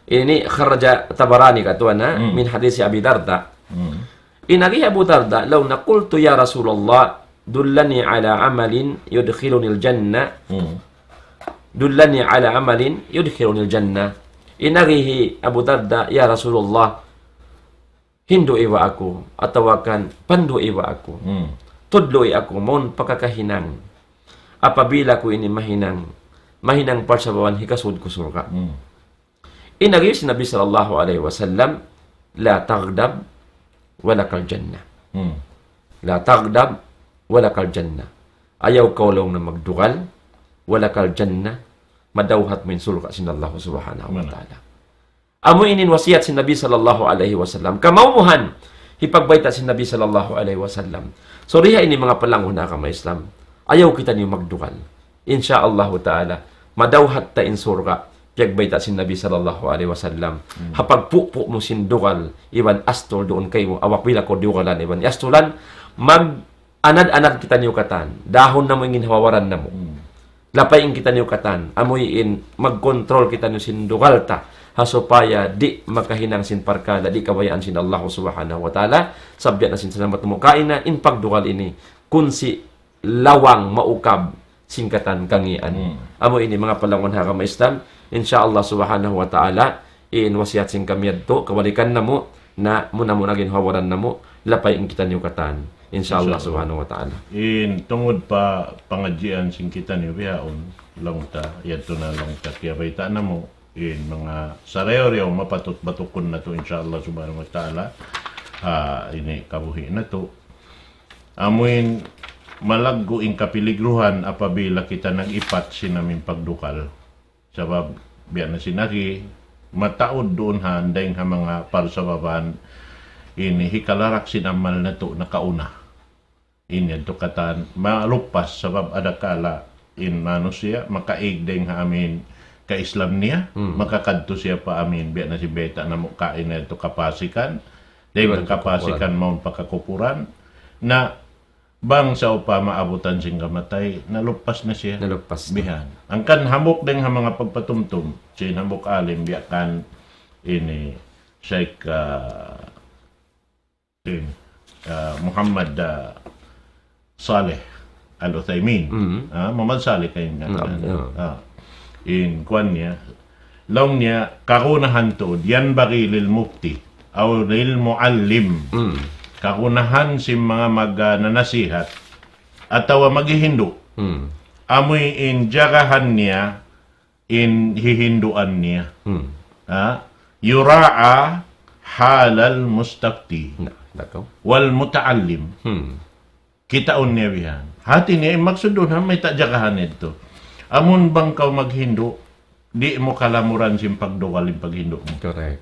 ini kharaja Tabarani katuan na min hadis ya Abi Darda inagi Abu Darda law na qultu ya Rasulullah dullani ala amalin yudkhiluni al-jannah dullani ala amalin yudkhiluni al-jannah inagihi Abu Darda ya Rasulullah hindo iwa ako atawakan pando iwa ako tudloy ako mon pakakahinang apabila ko ini mahinang parsabawan hikasud ko surga inagi si Nabi sallallahu alaihi wasallam la taghdab wala kal jannah la taghdab wala kal jannah ayaw kaulong na magdugal wala kal jannah madawhat min sulka sinallahu subhanahu wa ta'ala. Amo inin wasiat si Nabi sallallahu alaihi wasallam. Kamaumuhan hipagbayta si Nabi sallallahu alaihi wasallam. So riha ini mga palangon na kama Islam. Ayaw kita niyo magdugal. Insyaallah ta'ala madawhat ta in surga. Piyagbayta si Nabi sallallahu alaihi wasallam. Hapag pupo mo sin dugal iwan astol doon kayo awak bila ko dugalan iwan astolan mag anad-anad kita niyo katan. Dahon na mo ingin hawaran na mo. Lapayin kita niyo katan, amoy in magkontrol kita niyo sin dugalta, hasupaya di makahinang sin parkada, di kabayaan sin Allah subhanahu wa ta'ala, sabyan na sin salamat mo kaina, in pagdugal ini, kun si lawang maukab singkatan kangian. Amoy ini mga palangon ha kama Islam, insyaallah subhanahu wa ta'ala, in wasiat sin kamiyadto, kawalikan na mo, na muna mo naging hawaran na mo, lapayin kita niyo katan. Insyaallah subhanahu wa ta'ala. In tungod pa pangadjian sing kita ni bihaon langta yadto na langta kaya bayta na mo in mga sarayo-rayo mapatot batukon na to insyaallah subhanahu wa ta'ala ini kabuhi na to amuin malaggo in kapiligruhan apabila kita nag-ipat sinamin pagdukal sabab biya na sinaki mataod doon handay nga mga parsababan ini hikalarak sinamal na to nakauna Inya to katan malupas sabab adakala in mano siya makaigdeng ha amin ka Islam niya makakadto siya pa amin biya na si beta na mukain na ito kapasikan dahil kapasikan mo pagkakupuran na bang sa upa maabutan sing kamatay nalupas na siya Nalupas na. bihan ang kan hamok deng ha mga pagpatumtum si hamok alim biya kan ini Sheikh Muhammad Saleh Al-Uthaymin. Muhammad Saleh kayo nga. In kwan niya, long niya, karunahan to, yan bagi lil mufti, aw lil muallim. Karunahan si mga nanasihat, atawa maghihindo. Amoy in jagahan niya, in hihinduan niya. Yura'a halal mustafti. Nako. Wal mutaallim. Kitaon niya bihan. Hati niya, magsudon ha, may tajakahan ito. Amon bang kaw maghindo, di mo kalamuran sim pagduwal yung paghindo mo. Correct.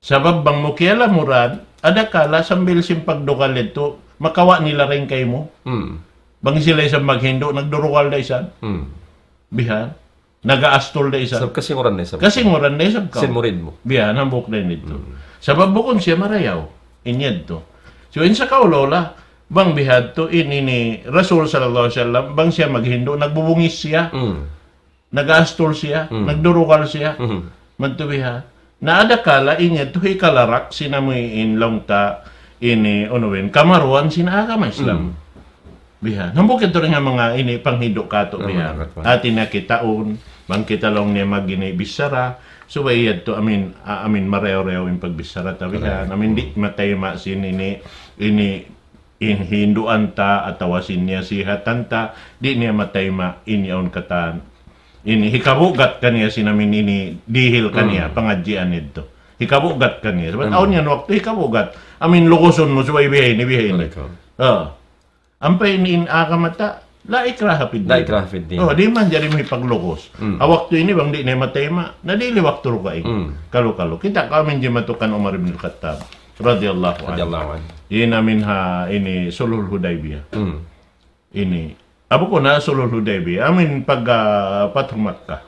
Sabab bang mo kialamuran, adakala sambil sim pagduwal ito, makawa nila rin kay mo. Bang sila isang maghindo, nagduruwal na isan. Bihan. Nagaastol na isan. Sab kasi ngoran na sab. Kasi ngoran na isang kaw. Sinmurid mo. Bihan, hambok na ito. Sabab bukon siya marayaw. Inyad to. So, in sa kaulola, bang bihad to ini ni Rasul sallallahu alaihi wasallam bang siya maghindo nagbubungis siya nagaastol siya nagdurukal siya mantubiha na adakala inya to hikalarak sinamoy in longta ini onowen kamaruan sinaka ma Islam biha hambok ito rin nga mga ini panghindo kato biha atin na kitaon bang kita long niya magini bisara so bayad to amin mareo-reo yung pagbisara tabihan amin di matay masin ini in hinduan ta atawasin niya sihatan ta di niya matayma inyaon katan ini hikabugat kaniya sinamin ini dihil kaniya pangadjian nito hikabugat kaniya sabat aon yan waktu hikabugat amin lukuson mo subay bihay ni ampay ni in akamata la ikraha pid din. di man jari mo hipaglukos waktu ini bang di niya matayma nadili waktu rukain kalu kita kami jematukan Umar bin Khattab radhiyallahu anhu. Yun namin ini Sulhul Hudaybiyah. Ini. Abo ko na Sulhul Hudaybiyah. Amin pag Pathum Makkah.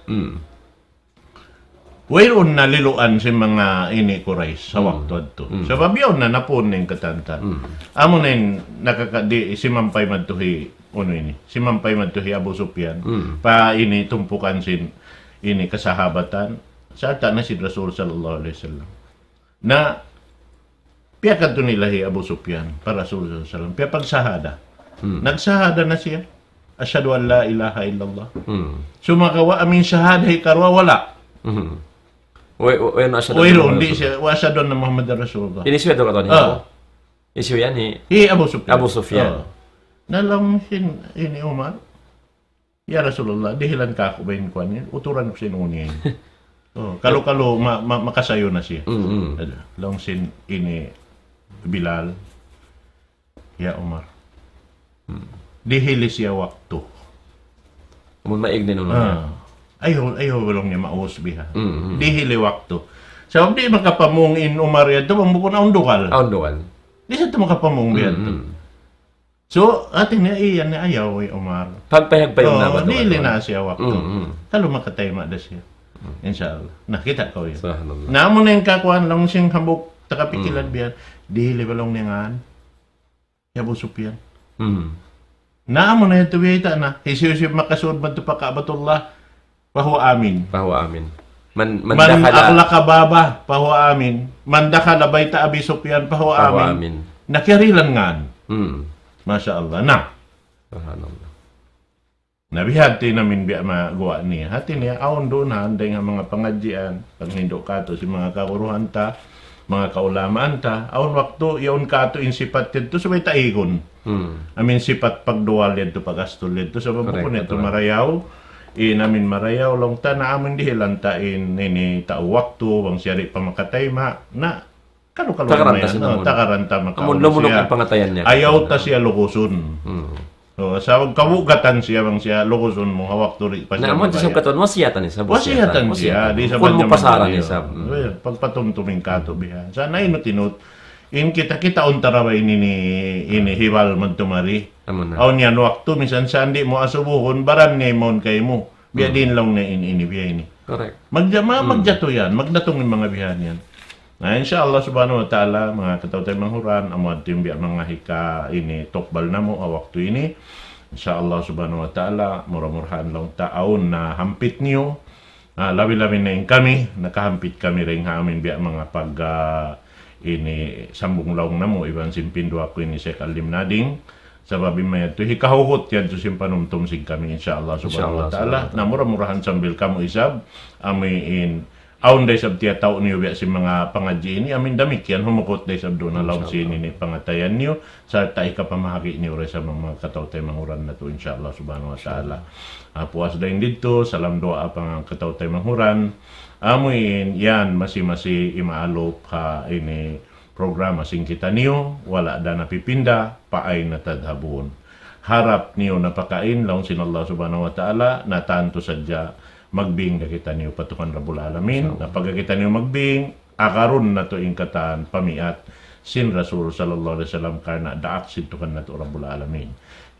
Wayroon na liluan si mga ini Quraysh sa waktu ito. So babiyaw na napun ng katantan. Amo na yung nakakadi si Mampay Madtuhi si Mampay Madtuhi Abu Sufyan. Pa ini tumpukan sin ini kasahabatan. Sa ata na si Rasul sallallahu alaihi wasallam. Na piya kadto nilahi Abu Sufyan para Rasul sallallahu alaihi wasallam. Piya pagsahada. Nagsahada na siya. Asyhadu an la ilaha illallah. Sumakawa amin shahada hikarwa wala. Oy na siya. Oy hindi siya wa asyhadu na Muhammad Rasulullah. Ini siya to katon niya. Isu yan Abu Sufyan. Abu Sufyan. Nalang ini Umar. Ya Rasulullah, dihilan ka ako ba yung kwan niya? Uturan ko sinuni. Kalo makasayo na siya. Long sin ini Bilal, ya Umar. Dihili siya waktu. Mun maig din ulo. Ayaw walong niya maus biha. Dihili waktu. Sabab di makapamungin Umar yato, mamupun aundukal. Di sa ito makapamung biha to. So, atin niya iyan na ayaw Umar. Pagpahag pa yung naman. Dihili na siya waktu. Kalo makatayma na siya. Inshallah. Nakita ko yun. Naamo na yung kakuan lang siyang hambok takapikilan biyan. Dihili balong niyangan. Abu Sufyan. Naamo na yung tuwita na. Isiyusip makasud man ito pakabatullah. Pahuwa amin. Man akhlaka baba. Pahuwa amin. Man dakhala baita Abi Sufyan. Pahuwa amin. Nakirilan ngan. Masya Allah. Subhanallah. Nabihati namin biya magawa niya. Hati niya, aon doon handay nga mga pangadjian. Pag hindo kato si mga kauruhan ta, mga kaulamaan ta. Aon wakto, yaon kato in sipat dito sa may taigon. Amin sipat pagduwal dito, pagastol dito. Sa babukon ito marayaw. Namin marayaw, long ta na amin dihilan ta ini tao wakto, bang siyari pa makatayma. Na, kalo-kalo na yan. Takaranta makaon siya. Pangatayan niya. Ayaw ta siya lukusun. So, sa kawugatan siya bang siya lukusun mo hawak turi pa siya. Naman sa katon wasiyatan ni wasiyatan siya di sa kung mo pasaran ni sa pagpatumtuming kato biha. Sa nainot-inot in kita untara ba ini hiwal man tumari. Amo na. Aw niyan waktu minsan sandi mo asubuhon baran ngay mon kay mo. Biya din lang na ini biya ini. Correct. Magjato yan, magdatong yung mga bihan yan. Na inshallah subhanahu wa ta'ala, mga katawtay manghuran, amad timbiya mga hika ini tokbal na mo waktu ini. Inshallah subhanahu wa ta'ala, mura-murahan lang taon na hampit niyo. Labi-labi na yung kami, nakahampit kami rin amin biya mga pag ini sambung laong na mo, iban simpindu ako ini Sheikh Alim Nading. Sababi maya to hikahuhot yan to simpanumtum sig kami inshallah subhanahu wa ta'ala na mura-murahan sambil kamu isab amin aun day sab tiya tao niyo si mga pangadji ini amin damit yan humukot day sab do na law sini ni pangatayan niyo sa tay ka pamahagi niyo re sa mga katawtay manguran na to inshallah subhanahu wa ta'ala. Puas dayon didto salam doa pang katawtay manguran amin yan masi imaalop ha ini programa sing kita niyo, wala da napipinda, paay na tadhabon. Harap niyo napakain, laong sin Allah subhanahu wa ta'ala, na tanto sadya magbing na kita niyo patukan Rabbul Alamin. Na pagka kita niyo magbing, akaron na to ingkatan pamiat sin Rasul sallallahu alaihi wasallam karena daak sintukan na to Rabbul Alamin.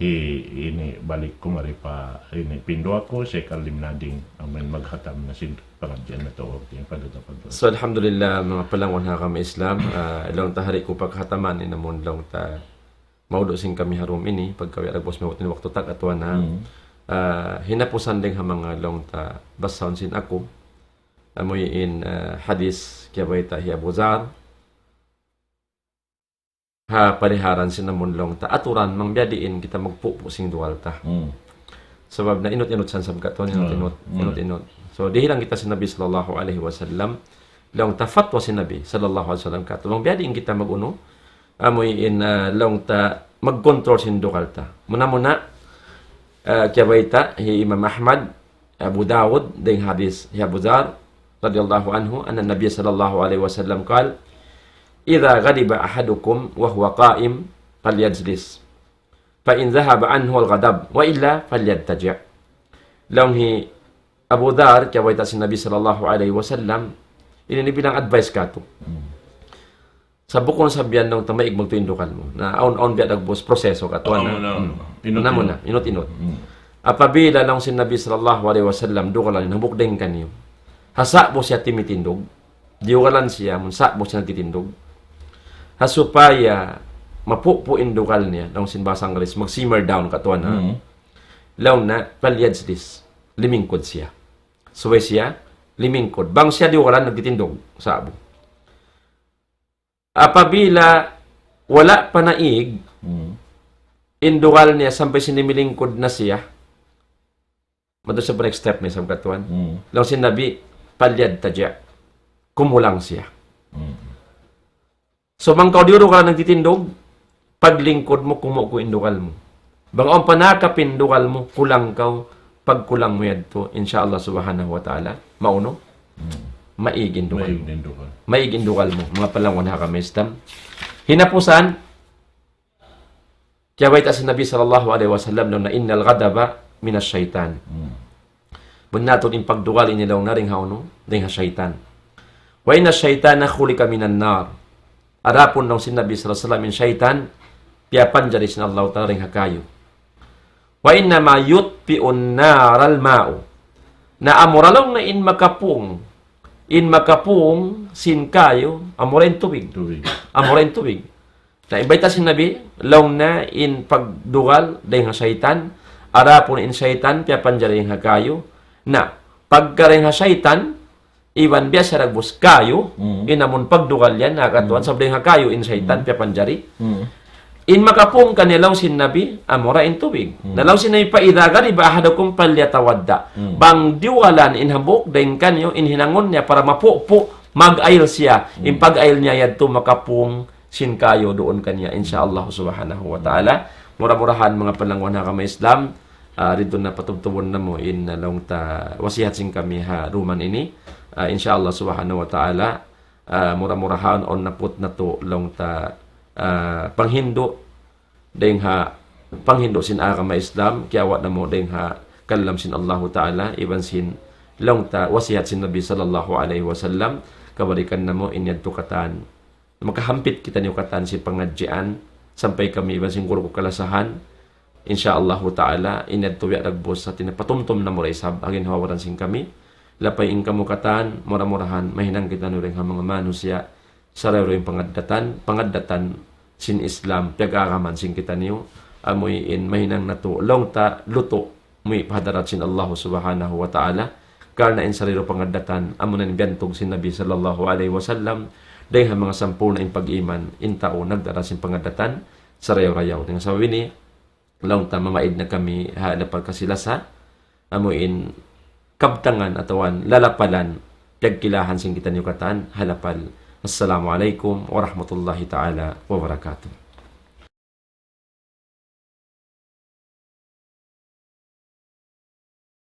Ini balik ko mari pa ini pindo ako si Alim Nading amen maghatam na sin pangadyan na to yung pagdatapag. So alhamdulillah mga palangon ha kami Islam, ilang tahari ko paghataman inamon lang ta maudo sing kami harum ini pagkawi agbos mo tin waktu tak atwa na hinapusan ding ha mga long ta basaon sin ako amoy in hadis kaya ta hi Abu Zar ha pariharan sinamon ta aturan mangbiadiin kita magpupo sing dual ta. Sebab na inot-inot san sab katon inot-inot. So dihilang kita si Nabi sallallahu alaihi wasallam long ta fatwa si Nabi sallallahu alaihi wasallam katon mangbiadiin kita maguno amoy in long ta magkontrol sin dual ta. Muna kaya hi Imam Ahmad Abu Dawud ding hadis hi Abu Dzar radhiyallahu anhu anna Nabi sallallahu alaihi wasallam qala idza ghadiba ahadukum wa huwa qa'im falyajlis fa in dhahaba anhu al-ghadab wa illa falyattaji'. Long hi Abu Dhar kaya si Nabi sallallahu alaihi wasallam ini bilang advice kato. Sa bukon sabihan nang tamaig magtuindukan mo na aun biya dagbos proseso kato na. Inot-inot. Apabila lang si Nabi sallallahu alaihi wasallam dukalan nabukdeng kanyo. Hasa bo siya timitindog. Diukalan siya munsa bo siya nagtitindog. Supaya mapupuin dukal niya ng sinbasang galis mag-simmer down katuan na law na palyajlis limingkod siya suway siya limingkod bang siya diukalan nagtitindog sa abo apabila wala panaig indukal niya sampai sinimilingkod na siya mado sa next step niya sa katuan law sinabi palyad tadya kumulang siya so mangkaw diuro ka nagtitindog, paglingkod mo, kumuko indukal mo. Bang ang panakapindukal mo, kulang kaw, pagkulang mo yan to, inshallah subhanahu wa ta'ala, mauno, maigindukal mo. Maigindukal mo, mga palangon ha kami Islam. Hinapusan, kaya baita si Nabi sallallahu alaihi wasallam na innal ghadaba minas syaitan. Bunato din pagdukal inilaw na ring hauno, ring ha syaitan. Wa inna syaitana khulika minan nar. Arapon nung sinabi sallallahu alaihi wasallam syaitan piapan jari sin Allah ta'ala ring hakayo. Wa inna ma yutfi'un naral ma'u. Na amoralong na in makapung sin kayo amoren tubig. Amoren tubig. Na ibaita sinabi long na in pagdugal ding ha syaitan arapon in syaitan piapan jari ring hakayo na pagkaring ha syaitan iwan biya sa ragbos kayo, inamon pagdugal yan, nakatuan, sabi nga kayo, in syaitan, piapanjari. In makapong kanilaw sin Nabi, amora in tubig. Nalaw sin Nabi pa idaga, iba ahadakum palyatawadda. Bang diwalan in habok, dahin kanyo, in hinangon niya, para mapupo, mag-ail siya. In pag-ail niya, yadto makapong sin kayo doon kanya, insyaAllah subhanahu wa ta'ala. Mura-murahan mga panangwan na kama Islam, rito na patubtubon na mo, in nalong ta, wasihat sing kami ha, ruman ini. Inshallah subhanahu wa ta'ala mura-murahan on naput na to long ta panghindo ding ha panghindo sin agama Islam kiyawat na mo ding ha kalam sin Allah ta'ala iban sin long ta wasihat sin Nabi sallallahu alaihi wasallam kabalikan na mo inyad tukatan makahampit kita niyo katan si pangadjian sampai kami basing guro ko kalasahan insyaallah taala inad tuwi dagbos sa tinapatumtom na mo isab agin hawaran sing kami lapay in kamukatan mura-murahan mahinang kita nuring ha mga manusia sarero yung pangaddatan sin Islam pagagaman sing kita niyo amoy in mahinang nato long ta luto muy pahadarat sin Allah subhanahu wa ta'ala karna in sariro pangaddatan amo na biyantog sin Nabi sallallahu alaihi wasallam dayang mga sampu na in pag-iman in tao nagdara sin pangaddatan sarayaw-rayaw dengan sabi ni long ta mamaid na kami ha na pagkasilasa amo in kabtangan atawan lalapalan pagkilahan sing kita niyo katan halapal. Assalamualaikum warahmatullahi taala wabarakatuh.